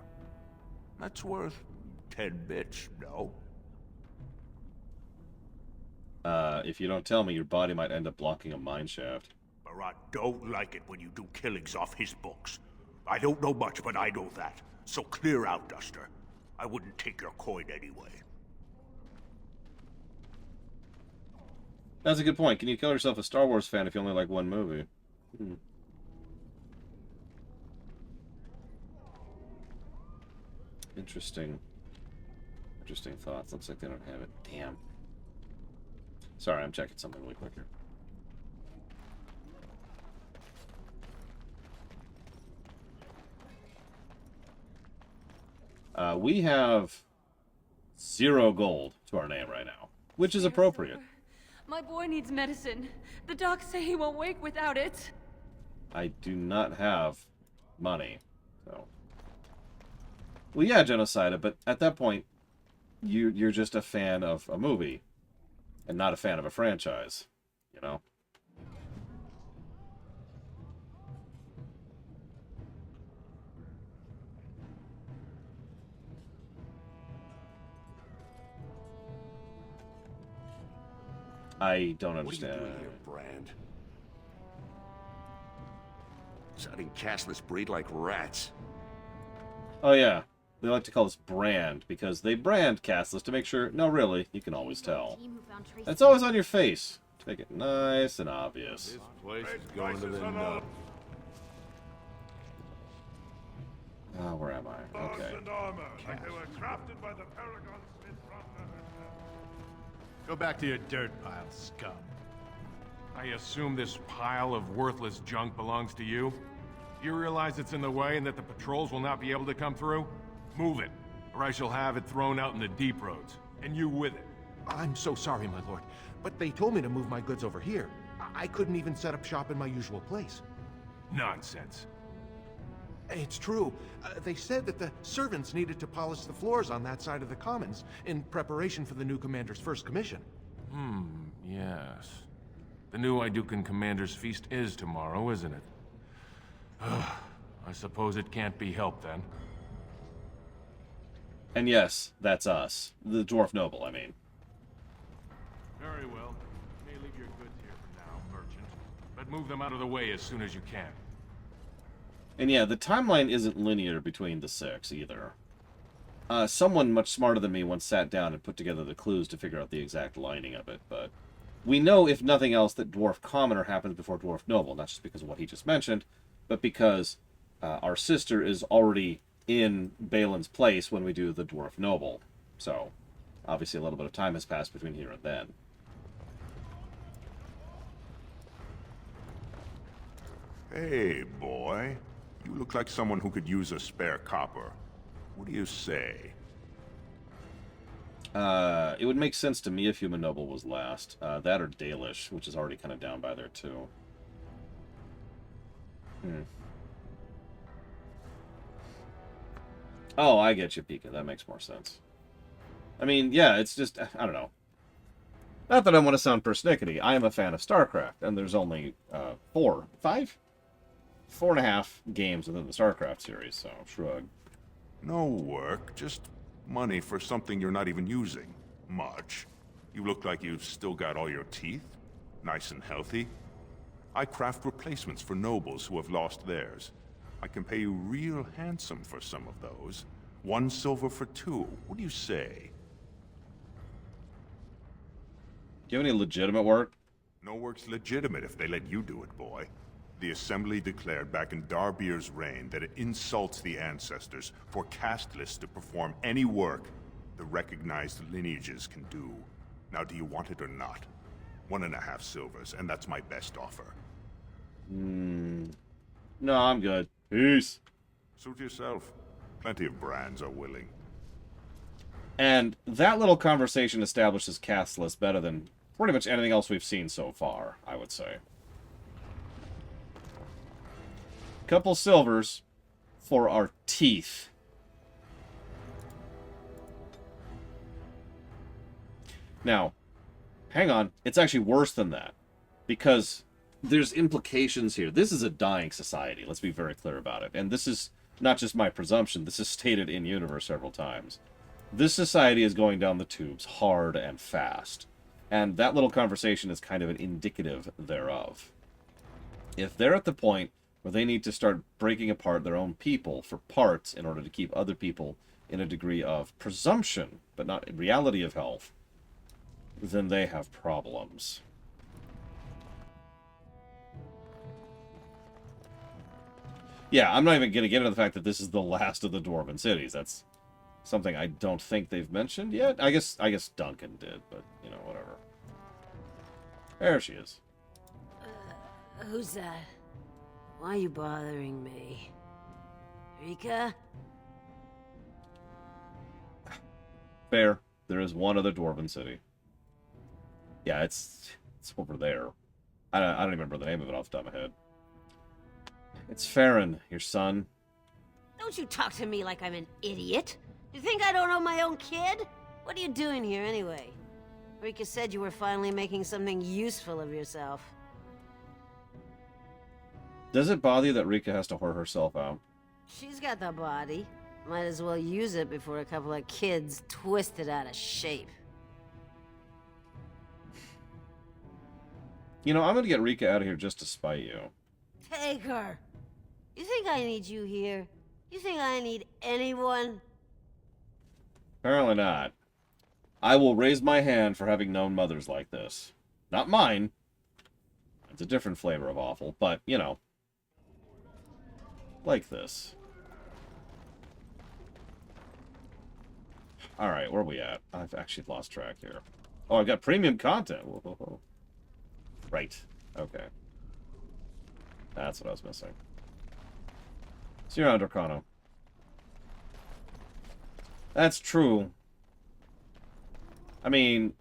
That's worth 10 bits, no? If you don't tell me, your body might end up blocking a mine shaft. Barat don't like it when you do killings off his books. I don't know much, but I know that. So clear out, Duster. I wouldn't take your coin anyway. That's a good point. Can you call yourself a Star Wars fan if you only like one movie? Interesting thoughts. Looks like they don't have it. Damn. Sorry, I'm checking something really quick here. We have 0 gold to our name right now, which is appropriate. My boy needs medicine. The docs say he won't wake without it. I do not have money, so... Well, yeah, Genocida, but at that point, you're just a fan of a movie, and not a fan of a franchise, you know? I don't understand. What are you doing here, Brand? Sounding castless breed like rats. Oh yeah, they like to call us Brand, because they brand castless to make sure... No, really, you can always tell. It's always on your face, to make it nice and obvious. This place is going to the nub. Oh, where am I? Okay. Go back to your dirt pile, scum. I assume this pile of worthless junk belongs to you? You realize it's in the way and that the patrols will not be able to come through? Move it, or I shall have it thrown out in the deep roads, and you with it. I'm so sorry, my lord, but they told me to move my goods over here. I couldn't even set up shop in my usual place. Nonsense. It's true. They said that the servants needed to polish the floors on that side of the commons in preparation for the new commander's first commission. Yes. The new Idukan commander's feast is tomorrow, isn't it? I suppose it can't be helped then. And yes, that's us. The Dwarf Noble, I mean. Very well. You may leave your goods here for now, merchant. But move them out of the way as soon as you can. And yeah, the timeline isn't linear between the 6, either. Someone much smarter than me once sat down and put together the clues to figure out the exact lining of it, but... We know, if nothing else, that Dwarf Commoner happens before Dwarf Noble, not just because of what he just mentioned, but because our sister is already in Balin's place when we do the Dwarf Noble. So, obviously a little bit of time has passed between here and then. Hey, boy. You look like someone who could use a spare copper. What do you say? It would make sense to me if Human Noble was last. That or Dalish, which is already kind of down by there, too. Oh, I get you, Pika. That makes more sense. I mean, yeah, it's just... I don't know. Not that I want to sound persnickety. I am a fan of StarCraft, and there's only 4.5 games within the StarCraft series, so shrug. No work, just money for something you're not even using. Much. You look like you've still got all your teeth. Nice and healthy. I craft replacements for nobles who have lost theirs. I can pay you real handsome for some of those. 1 silver for 2. What do you say? Do you have any legitimate work? No work's legitimate if they let you do it, boy. The Assembly declared back in Darbir's reign that it insults the ancestors for casteless to perform any work the recognized lineages can do. Now, do you want it or not? 1.5 silvers, and that's my best offer. No, I'm good. Peace. Suit yourself. Plenty of brands are willing. And that little conversation establishes Cathless better than pretty much anything else we've seen so far, I would say. Couple silvers for our teeth. Now, hang on. It's actually worse than that. Because there's implications here. This is a dying society. Let's be very clear about it. And this is not just my presumption. This is stated in universe several times. This society is going down the tubes hard and fast. And that little conversation is kind of an indicative thereof. If they're at the point where they need to start breaking apart their own people for parts in order to keep other people in a degree of presumption, but not in reality of health, then they have problems. Yeah, I'm not even going to get into the fact that this is the last of the Dwarven cities. That's something I don't think they've mentioned yet. I guess Duncan did, but, you know, whatever. There she is. Who's that? Why are you bothering me? Rika? Fair. There is one other Dwarven city. Yeah, it's over there. I don't even remember the name of it off the top of my head. It's Farron, your son. Don't you talk to me like I'm an idiot. You think I don't know my own kid? What are you doing here anyway? Rika said you were finally making something useful of yourself. Does it bother you that Rika has to whore herself out? She's got the body. Might as well use it before a couple of kids twist it out of shape. You know, I'm going to get Rika out of here just to spite you. Take her. You think I need you here? You think I need anyone? Apparently not. I will raise my hand for having known mothers like this. Not mine. It's a different flavor of awful, but, you know. Like this. Alright, where are we at? I've actually lost track here. Oh, I've got premium content. Whoa, whoa, whoa. Right. Okay. That's what I was missing. So you're on Dracano. That's true. I mean,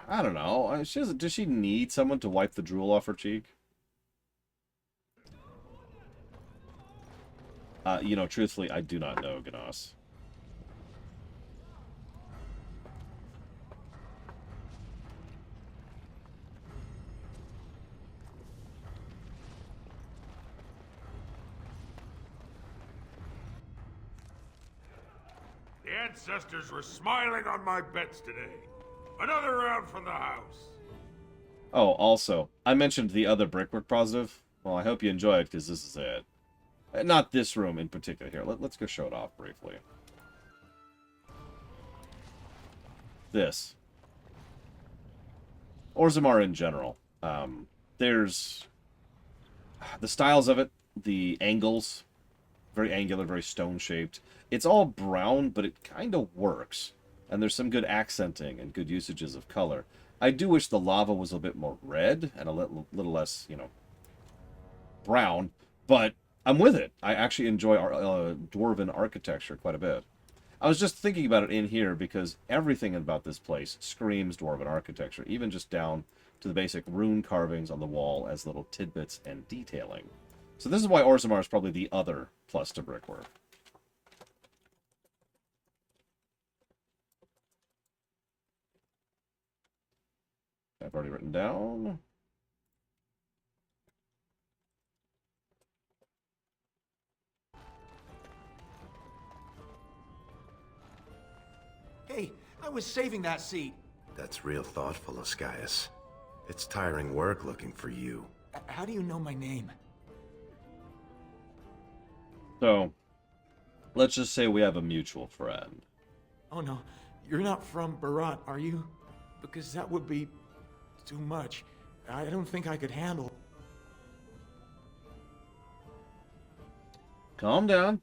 I don't know. Does she need someone to wipe the drool off her cheek? You know, truthfully, I do not know, Gnos. The ancestors were smiling on my bets today. Another round from the house. Oh, also, I mentioned the other Brickwork positive. Well, I hope you enjoy it, because this is it. Not this room in particular. Here, let's go show it off briefly. This. Orzammar in general. There's the styles of it, the angles, very angular, very stone-shaped. It's all brown, but it kind of works. And there's some good accenting and good usages of color. I do wish the lava was a bit more red and a little less, you know, brown, but I'm with it. I actually enjoy Dwarven architecture quite a bit. I was just thinking about it in here because everything about this place screams Dwarven architecture, even just down to the basic rune carvings on the wall as little tidbits and detailing. So this is why Orzammar is probably the other plus to Brickwork. I've already written down. Hey, I was saving that seat. That's real thoughtful, Ascaius. It's tiring work looking for you. How do you know my name? So, let's just say we have a mutual friend. Oh no, you're not from Barat, are you? Because that would be too much. I don't think I could handle. Calm down.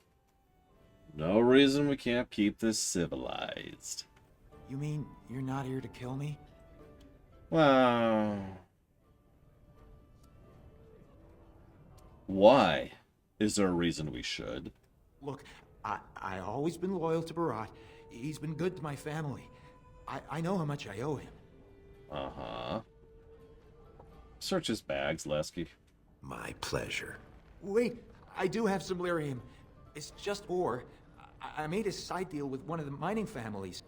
No reason we can't keep this civilized. You mean you're not here to kill me? Wow. Why? Is there a reason we should? Look, I always been loyal to Barat. He's been good to my family. I know how much I owe him. Uh-huh. Search his bags, Lesky. My pleasure. Wait, I do have some lyrium. It's just ore. I made a side deal with one of the mining families.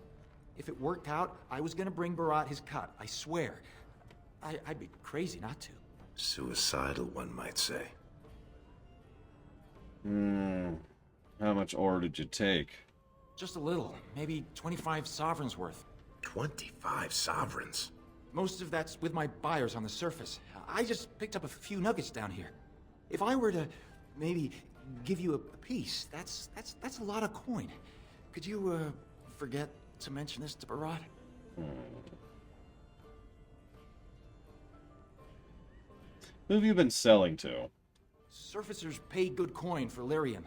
If it worked out, I was gonna bring Barat his cut, I swear. I'd be crazy not to. Suicidal, one might say. How much ore did you take? Just a little, maybe 25 sovereigns worth. 25 sovereigns? Most of that's with my buyers on the surface. I just picked up a few nuggets down here. If I were to maybe give you a piece, that's a lot of coin. Could you forget to mention this to Barat? Who have you been selling to? Surfacers pay good coin for lyrium.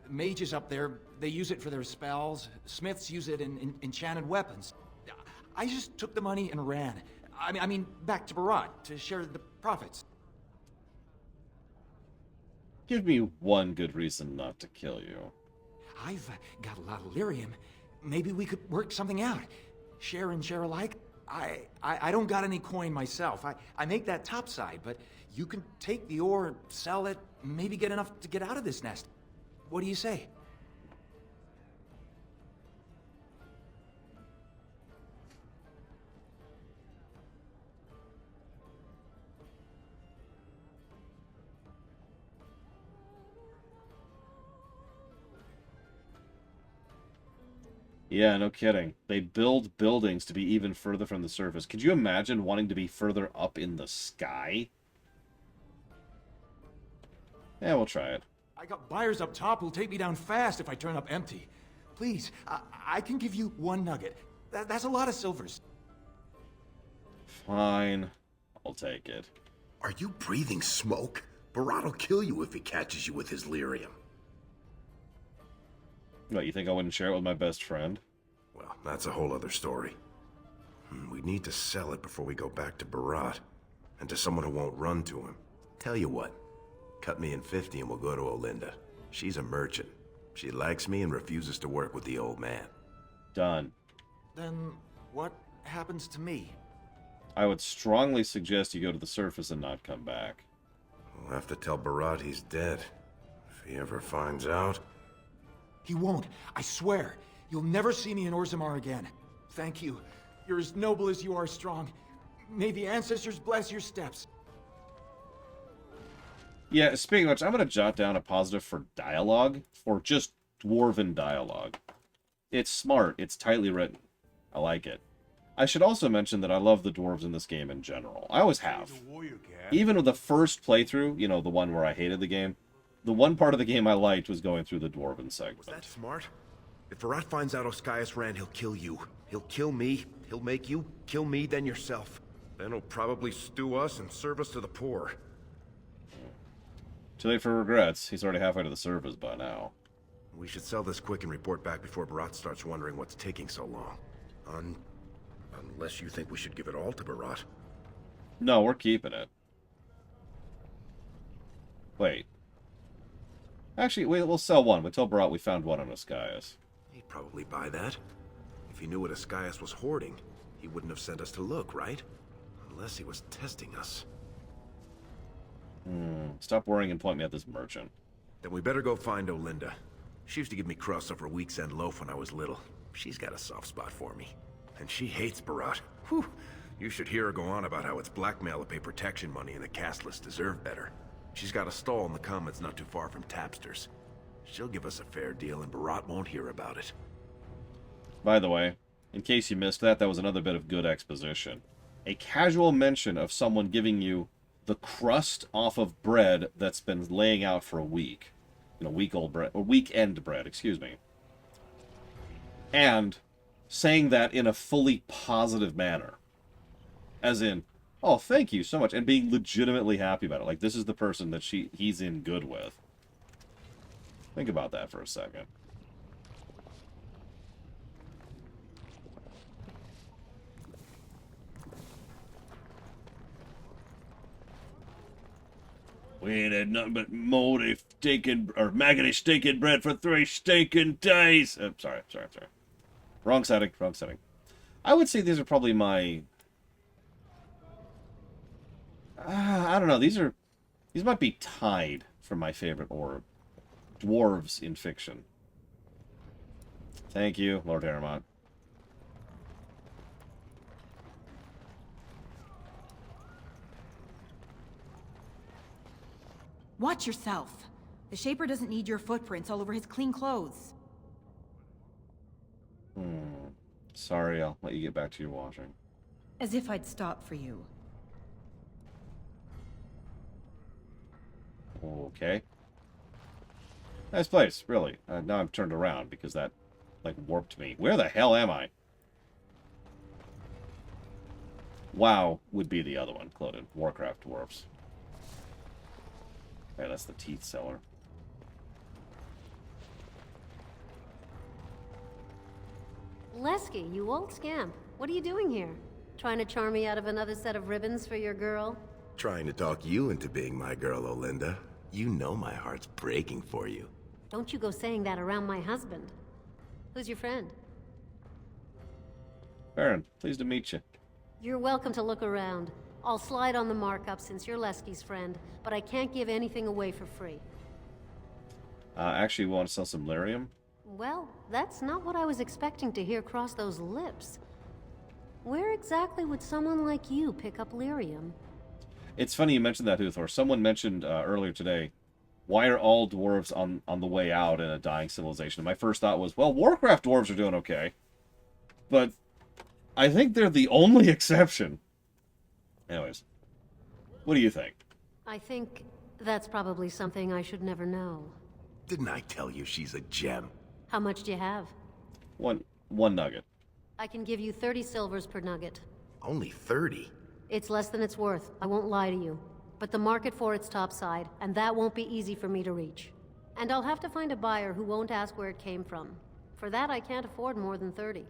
Mages up there, they use it for their spells. Smiths use it in enchanted weapons. I just took the money and ran. I mean, back to Barat to share the profits. Give me one good reason not to kill you. I've got a lot of lyrium. Maybe we could work something out. Share and share alike? I don't got any coin myself. I make that topside, but you can take the ore, sell it, maybe get enough to get out of this nest. What do you say? Yeah, no kidding. They build buildings to be even further from the surface. Could you imagine wanting to be further up in the sky? Yeah, we'll try it. I got buyers up top who'll take me down fast if I turn up empty. Please, I can give you one nugget. That's a lot of silvers. Fine. I'll take it. Are you breathing smoke? Barat will kill you if he catches you with his lyrium. What, you think I wouldn't share it with my best friend? Well, that's a whole other story. We need to sell it before we go back to Barat. And to someone who won't run to him. Tell you what. Cut me in 50 and we'll go to Olinda. She's a merchant. She likes me and refuses to work with the old man. Done. Then what happens to me? I would strongly suggest you go to the surface and not come back. We'll have to tell Barat he's dead. If he ever finds out... He won't. I swear. You'll never see me in Orzammar again. Thank you. You're as noble as you are strong. May the ancestors bless your steps. Yeah, speaking of which, I'm going to jot down a positive for dialogue, for just dwarven dialogue. It's smart. It's tightly written. I like it. I should also mention that I love the dwarves in this game in general. I always have. Even with the first playthrough, you know, the one where I hated the game, the one part of the game I liked was going through the dwarven segment. Was that smart? If Barat finds out Oscaius ran, he'll kill you. He'll kill me. He'll make you kill me, then yourself. Then he'll probably stew us and serve us to the poor. Too late for regrets. He's already halfway to the surface by now. We should sell this quick and report back before Barat starts wondering what's taking so long. Unless you think we should give it all to Barat. No, we're keeping it. Wait. Actually, we'll sell one. We'll tell Barat we found one on Oscaius. He'd probably buy that. If he knew what Oscaius was hoarding, he wouldn't have sent us to look, right? Unless he was testing us. Stop worrying and point me at this merchant. Then we better go find Olinda. She used to give me crust over a week's end loaf when I was little. She's got a soft spot for me. And she hates Barat. Whew. You should hear her go on about how it's blackmail to pay protection money and the castless deserve better. She's got a stall in the Commons not too far from Tapster's. She'll give us a fair deal and Barat won't hear about it. By the way, in case you missed that, that was another bit of good exposition. A casual mention of someone giving you the crust off of bread that's been laying out for a week. You know, week-old bread, or weekend bread, excuse me. And saying that in a fully positive manner. As in, oh, thank you so much, and being legitimately happy about it. Like, this is the person that he's in good with. Think about that for a second. We ain't had nothing but moldy stinking or maggoty stinking bread for 3 stinking days. Sorry. Wrong setting. I would say these are probably my. I don't know. These might be tied for my favorite orb. Dwarves in fiction. Thank you, Lord Harrimont. Watch yourself. The Shaper doesn't need your footprints all over his clean clothes. Sorry, I'll let you get back to your washing. As if I'd stop for you. Okay. Nice place, really. Now I'm turned around because that, like, warped me. Where the hell am I? WoW would be the other one, Clodin. Warcraft dwarves. Okay, that's the teeth seller. Lesky, you old scamp. What are you doing here? Trying to charm me out of another set of ribbons for your girl? Trying to talk you into being my girl, Olinda. You know my heart's breaking for you. Don't you go saying that around my husband. Who's your friend? Baron, pleased to meet you. You're welcome to look around. I'll slide on the markup since you're Lesky's friend, but I can't give anything away for free. Actually, we want to sell some lyrium? Well, that's not what I was expecting to hear cross those lips. Where exactly would someone like you pick up lyrium? It's funny you mentioned that, Uthor. Someone mentioned earlier today, why are all dwarves on the way out in a dying civilization? And my first thought was, well, Warcraft dwarves are doing okay. But I think they're the only exception. Anyways, what do you think? I think that's probably something I should never know. Didn't I tell you she's a gem? How much do you have? One nugget. I can give you 30 silvers per nugget. Only 30? It's less than it's worth, I won't lie to you. But the market for it's topside, and that won't be easy for me to reach. And I'll have to find a buyer who won't ask where it came from. For that, I can't afford more than 30.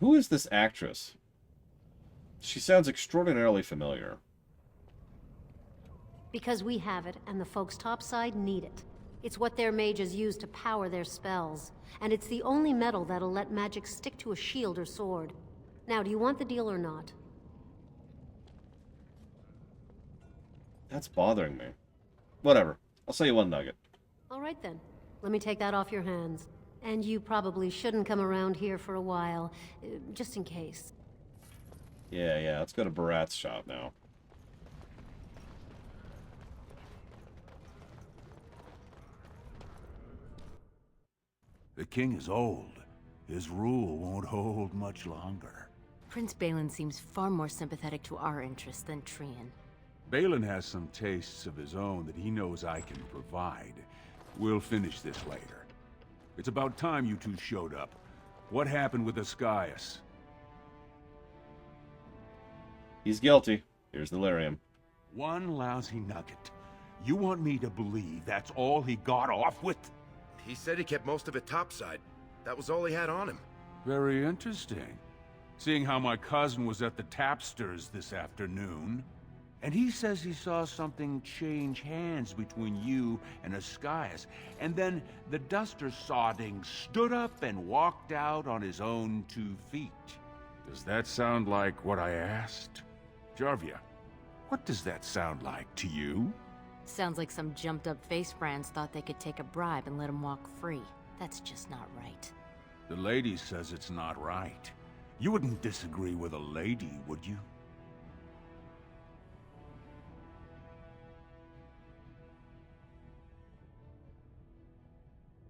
Who is this actress? She sounds extraordinarily familiar. Because we have it, and the folks topside need it. It's what their mages use to power their spells. And it's the only metal that'll let magic stick to a shield or sword. Now, do you want the deal or not? That's bothering me. Whatever. I'll sell you 1 nugget. All right then. Let me take that off your hands. And you probably shouldn't come around here for a while, just in case. Yeah, let's go to Barat's shop now. The king is old. His rule won't hold much longer. Prince Balin seems far more sympathetic to our interests than Trian. Balin has some tastes of his own that he knows I can provide. We'll finish this later. It's about time you two showed up. What happened with Ascaius? He's guilty. Here's the lyrium. 1 lousy nugget. You want me to believe that's all he got off with? He said he kept most of it topside. That was all he had on him. Very interesting. Seeing how my cousin was at the tapsters this afternoon. And he says he saw something change hands between you and Ascaius. And then the duster sodding stood up and walked out on his own 2 feet. Does that sound like what I asked? Jarvia, what does that sound like to you? Sounds like some jumped-up face brands thought they could take a bribe and let him walk free. That's just not right. The lady says it's not right. You wouldn't disagree with a lady, would you?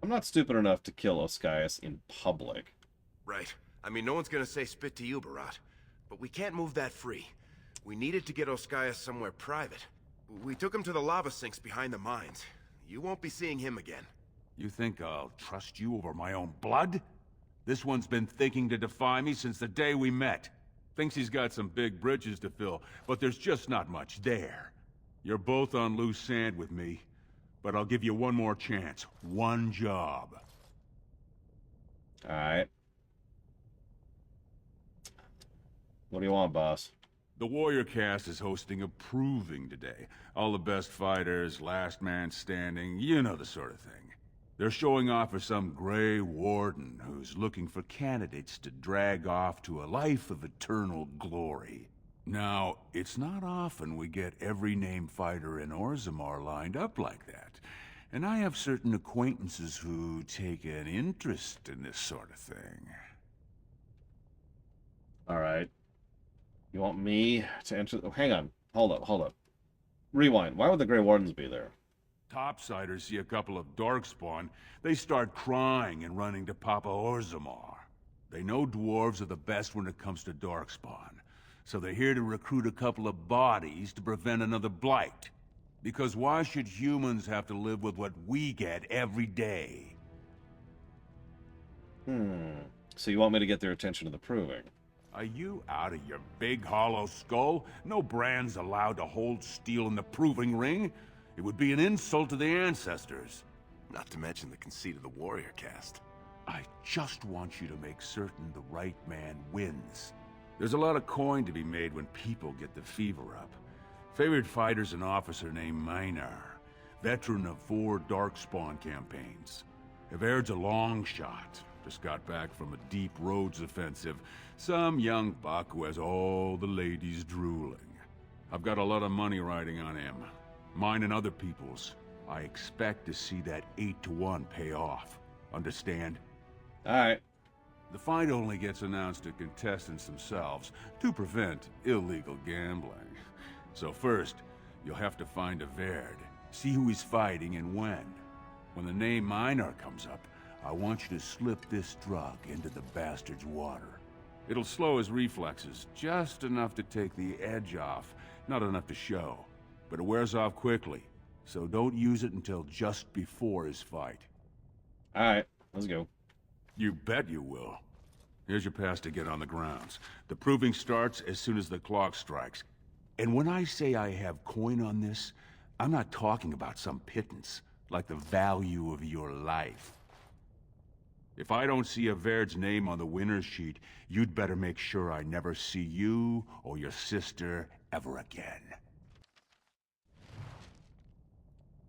I'm not stupid enough to kill Ascaius in public. Right. I mean, no one's gonna say spit to you, Barat. But we can't move that free. We needed to get Ascaius somewhere private. We took him to the lava sinks behind the mines. You won't be seeing him again. You think I'll trust you over my own blood? This one's been thinking to defy me since the day we met. Thinks he's got some big bridges to fill, but there's just not much there. You're both on loose sand with me, but I'll give you one more chance. 1 job. Alright. What do you want, boss? The Warrior Cast is hosting a proving today. All the best fighters, last man standing, you know the sort of thing. They're showing off for some Grey Warden who's looking for candidates to drag off to a life of eternal glory. Now, it's not often we get every named fighter in Orzammar lined up like that. And I have certain acquaintances who take an interest in this sort of thing. Alright. You want me to enter... Oh, hang on. Hold up. Rewind. Why would the Grey Wardens be there? Topsiders see a couple of Darkspawn, they start crying and running to Papa Orzammar. They know dwarves are the best when it comes to Darkspawn, so they're here to recruit a couple of bodies to prevent another blight. Because why should humans have to live with what we get every day? So you want me to get their attention to the proving? Are you out of your big hollow skull? No Brand's allowed to hold steel in the proving ring. It would be an insult to the ancestors. Not to mention the conceit of the Warrior Cast. I just want you to make certain the right man wins. There's a lot of coin to be made when people get the fever up. Favorite fighter's an officer named Minar, veteran of 4 Darkspawn campaigns. Everd's a long shot. Just got back from a deep roads offensive. Some young buck who has all the ladies drooling. I've got a lot of money riding on him. Mine and other people's. I expect to see that 8-to-1 pay off. Understand? Alright. The fight only gets announced to contestants themselves to prevent illegal gambling. So first, you'll have to find Everd, see who he's fighting and when. When the name Minar comes up, I want you to slip this drug into the bastard's water. It'll slow his reflexes, just enough to take the edge off, not enough to show. But it wears off quickly, so don't use it until just before his fight. Alright, let's go. You bet you will. Here's your pass to get on the grounds. The proving starts as soon as the clock strikes. And when I say I have coin on this, I'm not talking about some pittance, like the value of your life. If I don't see Everd's name on the winner's sheet, you'd better make sure I never see you or your sister ever again.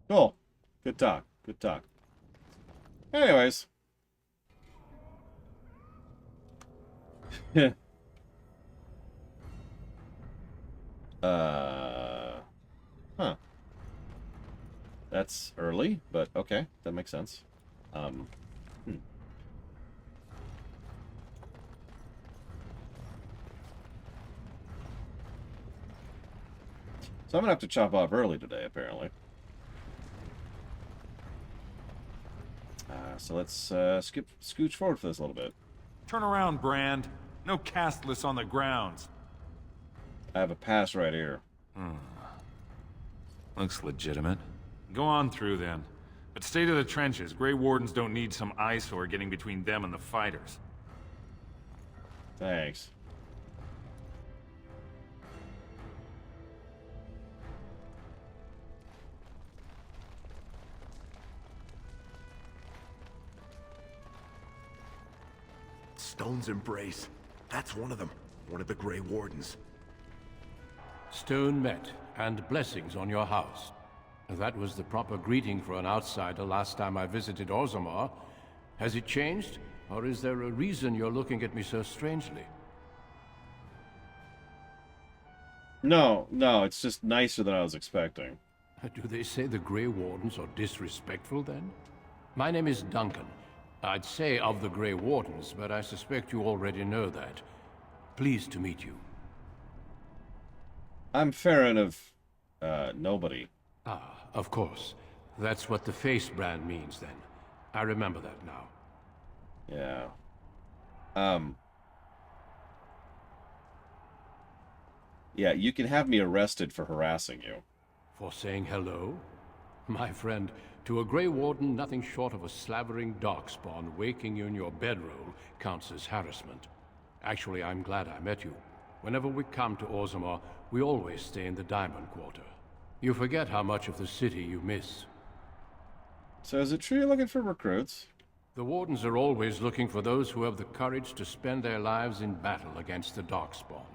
Cool. Good talk. Anyways. Huh. That's early, but okay. That makes sense. So I'm gonna have to chop off early today, apparently. So let's scooch forward for this a little bit. Turn around, Brand. No castless on the grounds. I have a pass right here. Looks legitimate. Go on through, then. But stay to the trenches. Grey Wardens don't need some eyesore getting between them and the fighters. Thanks. Stone's Embrace. That's one of them. One of the Grey Wardens. Stone met, and blessings on your house. That was the proper greeting for an outsider last time I visited Orzammar. Has it changed, or is there a reason you're looking at me so strangely? No, it's just nicer than I was expecting. Do they say the Grey Wardens are disrespectful, then? My name is Duncan. I'd say of the Grey Wardens, but I suspect you already know that. Pleased to meet you. I'm Farron of, nobody. Ah, of course. That's what the face brand means, then. I remember that now. Yeah. Yeah, you can have me arrested for harassing you. For saying hello? My friend, to a Grey Warden, nothing short of a slavering darkspawn waking you in your bedroll counts as harassment. Actually, I'm glad I met you. Whenever we come to Orzammar, we always stay in the Diamond Quarter. You forget how much of the city you miss. So is it true you're looking for recruits? The Wardens are always looking for those who have the courage to spend their lives in battle against the Darkspawn.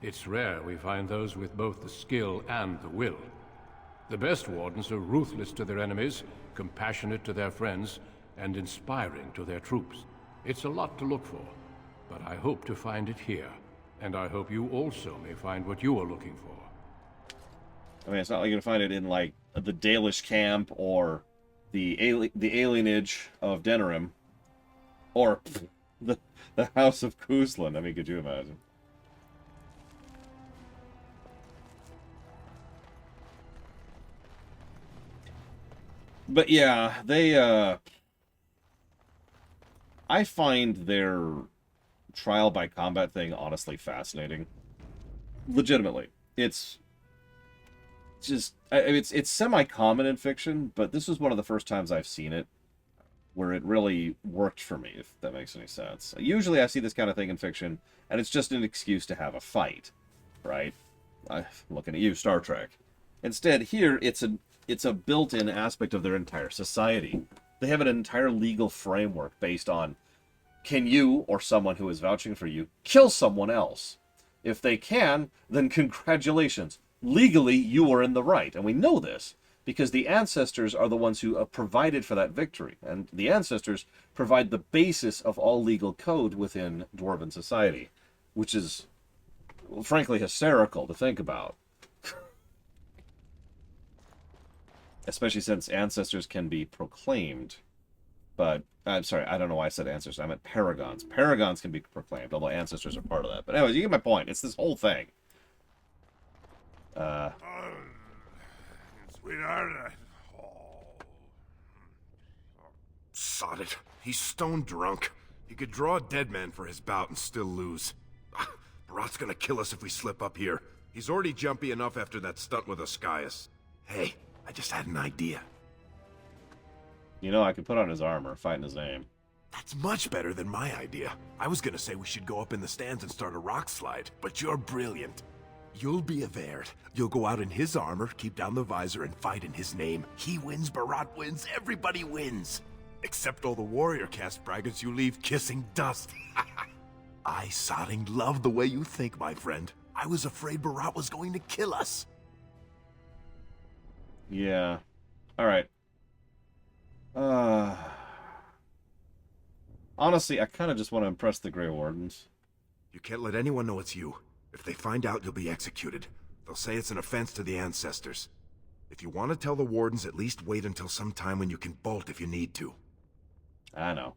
It's rare we find those with both the skill and the will. The best wardens are ruthless to their enemies, compassionate to their friends, and inspiring to their troops. It's a lot to look for, but I hope to find it here. And I hope you also may find what you are looking for. I mean, it's not like you're going to find it in, like, the Dalish camp or the alienage of Denerim or the House of Kuzlin. I mean, could you imagine? But yeah, they, I find their trial by combat thing honestly fascinating. Legitimately. It's just, it's semi-common in fiction, but this was one of the first times I've seen it where it really worked for me, if that makes any sense. Usually I see this kind of thing in fiction, and it's just an excuse to have a fight, right? I'm looking at you, Star Trek. Instead, here, it's a built-in aspect of their entire society. They have an entire legal framework based on, can you, or someone who is vouching for you, kill someone else? If they can, then congratulations. Legally, you are in the right. And we know this because the ancestors are the ones who provided for that victory. And the ancestors provide the basis of all legal code within Dwarven society, which is, frankly, hysterical to think about. Especially since ancestors can be proclaimed. But, I'm sorry, I don't know why I said ancestors. I meant paragons. Paragons can be proclaimed, although ancestors are part of that. But anyways, you get my point. It's this whole thing. Sweetheart, Sod it. He's stone drunk. He could draw a dead man for his bout and still lose. Barat's gonna kill us if we slip up here. He's already jumpy enough after that stunt with Ascaius. Hey, I just had an idea. You know, I could put on his armor, fight in his name. That's much better than my idea. I was gonna say we should go up in the stands and start a rock slide, but you're brilliant. You'll be Averd. You'll go out in his armor, keep down the visor, and fight in his name. He wins, Barat wins, everybody wins. Except all the warrior caste braggarts you leave kissing dust. I sodding love the way you think, my friend. I was afraid Barat was going to kill us. Yeah. Alright. Honestly, I kind of just want to impress the Grey Wardens. You can't let anyone know it's you. If they find out, you'll be executed. They'll say it's an offense to the ancestors. If you want to tell the Wardens, at least wait until some time when you can bolt if you need to. I know.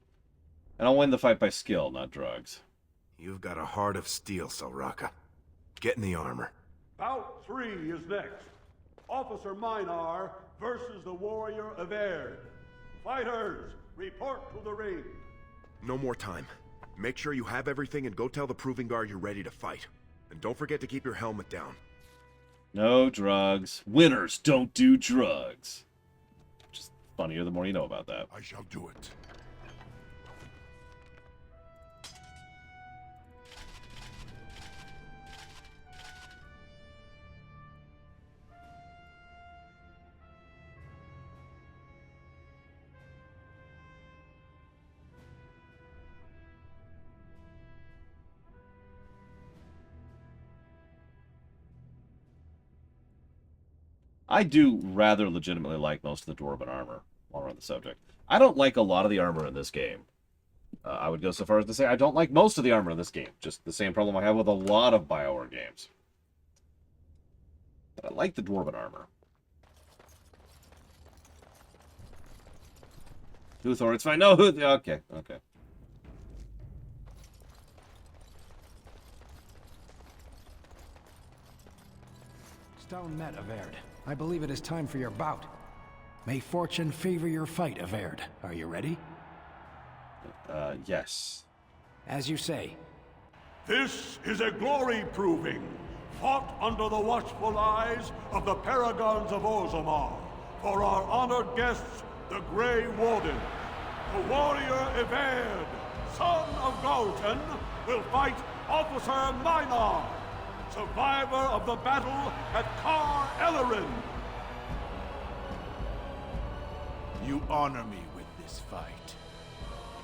And I'll win the fight by skill, not drugs. You've got a heart of steel, Selraka. Get in the armor. Bout 3 is next. Officer Minar versus the warrior Averd. Fighters, report to the ring. No more time. Make sure you have everything and go tell the Proving Guard you're ready to fight. And don't forget to keep your helmet down. No drugs. Winners don't do drugs. Just funnier the more you know about that. I shall do it. I do rather legitimately like most of the Dwarven armor, while we're on the subject. I don't like a lot of the armor in this game. I would go so far as to say I don't like most of the armor in this game. Just the same problem I have with a lot of BioWare games. But I like the Dwarven armor. Huthor, it's fine. No, okay, okay. Stone met, Averd. I believe it is time for your bout. May fortune favor your fight, Averd. Are you ready? Yes. As you say. This is a glory proving, fought under the watchful eyes of the Paragons of Orzammar, for our honored guests, the Grey Warden. The warrior Averd, son of Galton, will fight Officer Minar, survivor of the battle at Kar Ellerin. You honor me with this fight.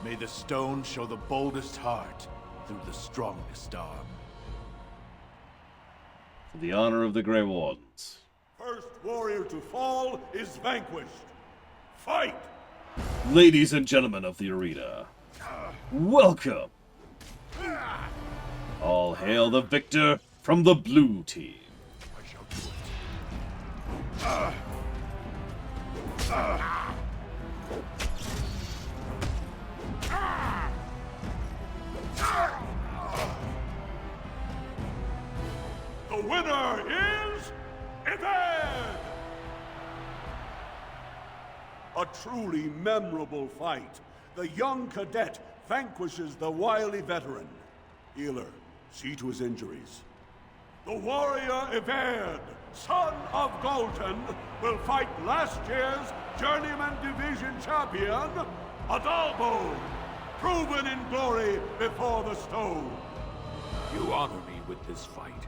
May the stone show the boldest heart through the strongest arm. For the honor of the Grey Wardens. First warrior to fall is vanquished. Fight! Ladies and gentlemen of the arena, welcome! All hail the victor from the blue team. The winner is Eved! A truly memorable fight. The young cadet vanquishes the wily veteran. Healer, see to his injuries. The warrior Eved, son of Galton, will fight last year's Journeyman Division champion, Adalbo, proven in glory before the stone. You honor me with this fight.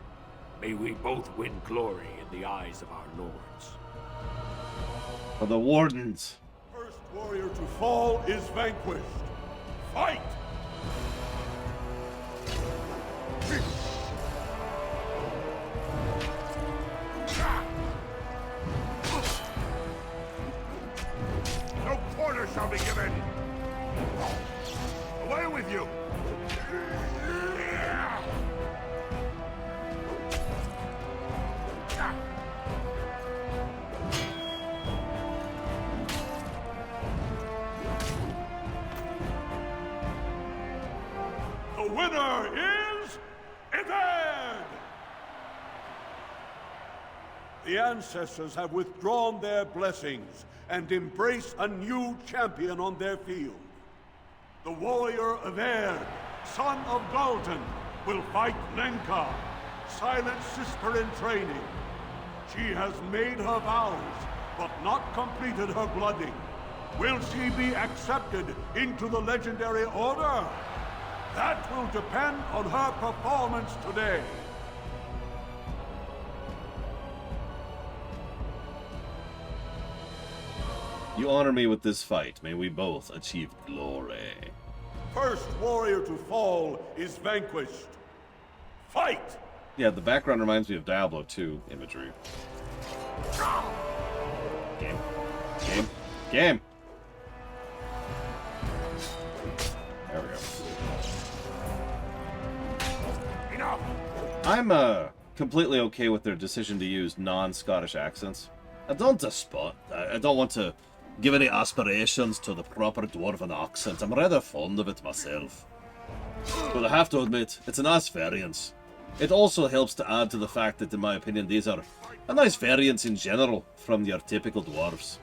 May we both win glory in the eyes of our lords. For the Wardens. First warrior to fall is vanquished. Fight! No quarter shall be given! Away with you! The winner is Eved! The ancestors have withdrawn their blessings and embrace a new champion on their field. The warrior Eved, son of Galton, will fight Lenka, silent sister in training. She has made her vows, but not completed her blooding. Will she be accepted into the legendary order? That will depend on her performance today. You honor me with this fight. May we both achieve glory. First warrior to fall is vanquished. Fight! Yeah, the background reminds me of Diablo 2 imagery. Game. Game. Game! There we go. Enough! I'm completely okay with their decision to use non-Scottish accents. I don't despot. I don't want to give any aspirations to the proper dwarven accent. I'm rather fond of it myself. But I have to admit, it's a nice variance. It also helps to add to the fact that, in my opinion, these are a nice variance in general from your typical dwarves.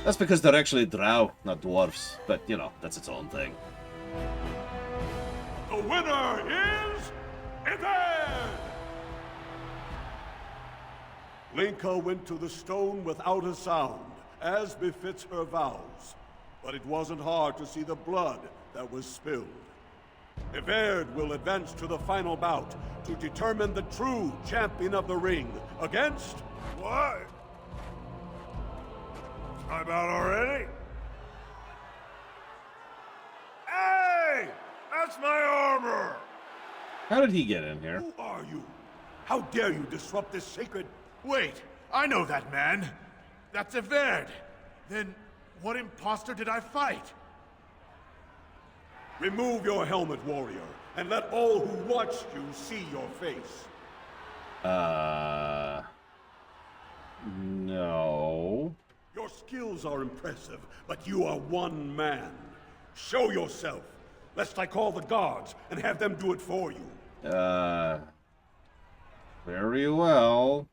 That's because they're actually drow, not dwarves. But, you know, that's its own thing. The winner is Eved! Lenka went to the stone without a sound, as befits her vows. But it wasn't hard to see the blood that was spilled. Eved will advance to the final bout to determine the true champion of the ring against... What? Time out already? Hey! That's my armor! How did he get in here? Who are you? How dare you disrupt this sacred... Wait, I know that man. That's Eved. Then what imposter did I fight? Remove your helmet, warrior, and let all who watched you see your face. No. Your skills are impressive, but you are one man. Show yourself, lest I call the guards and have them do it for you. Very well.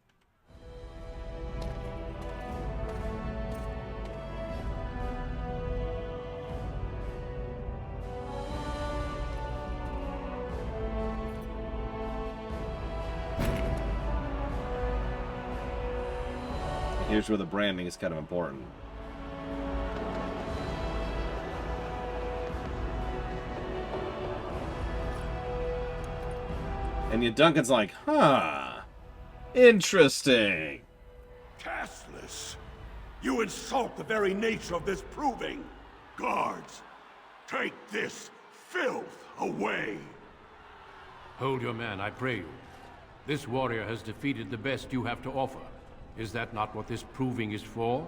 Here's where the branding is kind of important. And yet Duncan's like, huh, interesting. Castless, you insult the very nature of this proving. Guards, take this filth away. Hold your man, I pray you. This warrior has defeated the best you have to offer. Is that not what this proving is for?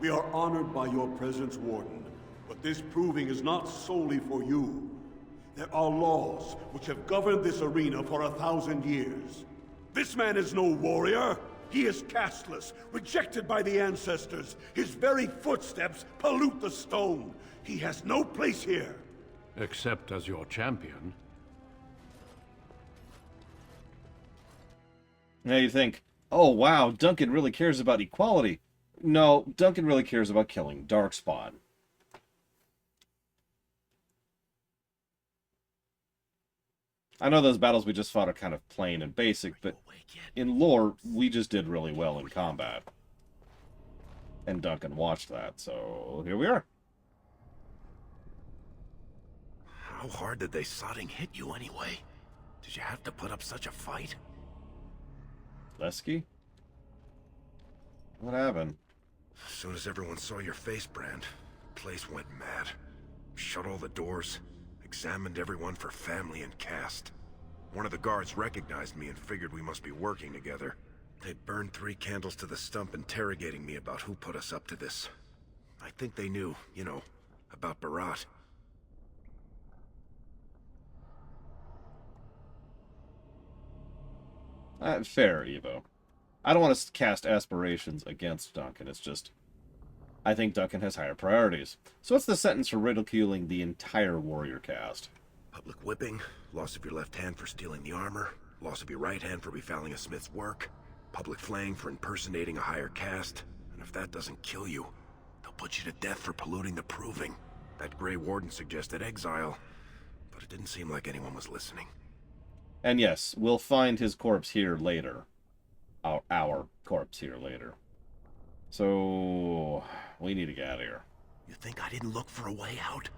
We are honored by your presence, Warden, but this proving is not solely for you. There are laws which have governed this arena for 1,000 years. This man is no warrior. He is casteless, rejected by the ancestors. His very footsteps pollute the stone. He has no place here. Except as your champion. Now you think, oh wow, Duncan really cares about equality. No, Duncan really cares about killing Darkspawn. I know those battles we just fought are kind of plain and basic, but in lore, we just did really well in combat. And Duncan watched that, so here we are. How hard did they sodding hit you anyway? Did you have to put up such a fight? Lesky? What happened? As soon as everyone saw your face, Brand, the place went mad. Shut all the doors, examined everyone for family and caste. One of the guards recognized me and figured we must be working together. They burned 3 candles to the stump interrogating me about who put us up to this. I think they knew, you know, about Barat. Fair, Evo. I don't want to cast aspirations against Duncan. It's just, I think Duncan has higher priorities. So what's the sentence for ridiculing the entire warrior caste? Public whipping, loss of your left hand for stealing the armor, loss of your right hand for befouling a smith's work, public flaying for impersonating a higher caste, and if that doesn't kill you, they'll put you to death for polluting the proving. That Grey Warden suggested exile, but it didn't seem like anyone was listening. And yes, we'll find his corpse here later. Our corpse here later. So, we need to get out of here. You think I didn't look for a way out?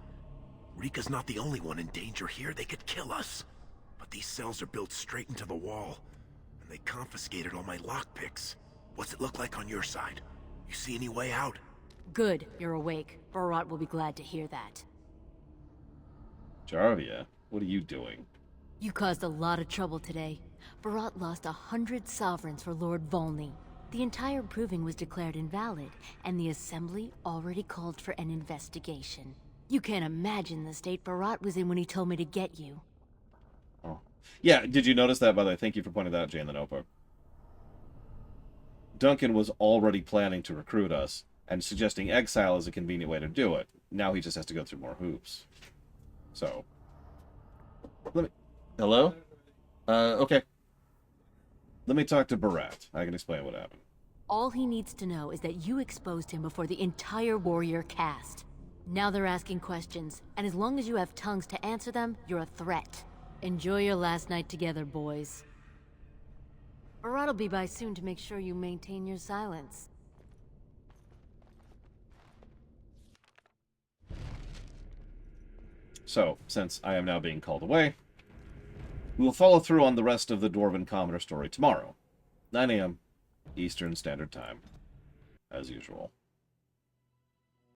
Rika's not the only one in danger here. They could kill us. But these cells are built straight into the wall. And they confiscated all my lockpicks. What's it look like on your side? You see any way out? Good, you're awake. Barat will be glad to hear that. Jarvia, what are you doing? You caused a lot of trouble today. Barat lost 100 sovereigns for Lord Volney. The entire proving was declared invalid, and the Assembly already called for an investigation. You can't imagine the state Barat was in when he told me to get you. Oh. Yeah, did you notice that, by the way? Thank you for pointing that out, Jay, in the notebook. Duncan was already planning to recruit us, and suggesting exile is a convenient way to do it. Now he just has to go through more hoops. So, let me... Hello? Okay. Let me talk to Barat. I can explain what happened. All he needs to know is that you exposed him before the entire warrior caste. Now they're asking questions, and as long as you have tongues to answer them, you're a threat. Enjoy your last night together, boys. Barat will be by soon to make sure you maintain your silence. So, since I am now being called away, we will follow through on the rest of the Dwarven Commoner story tomorrow, 9 a.m. Eastern Standard Time, as usual.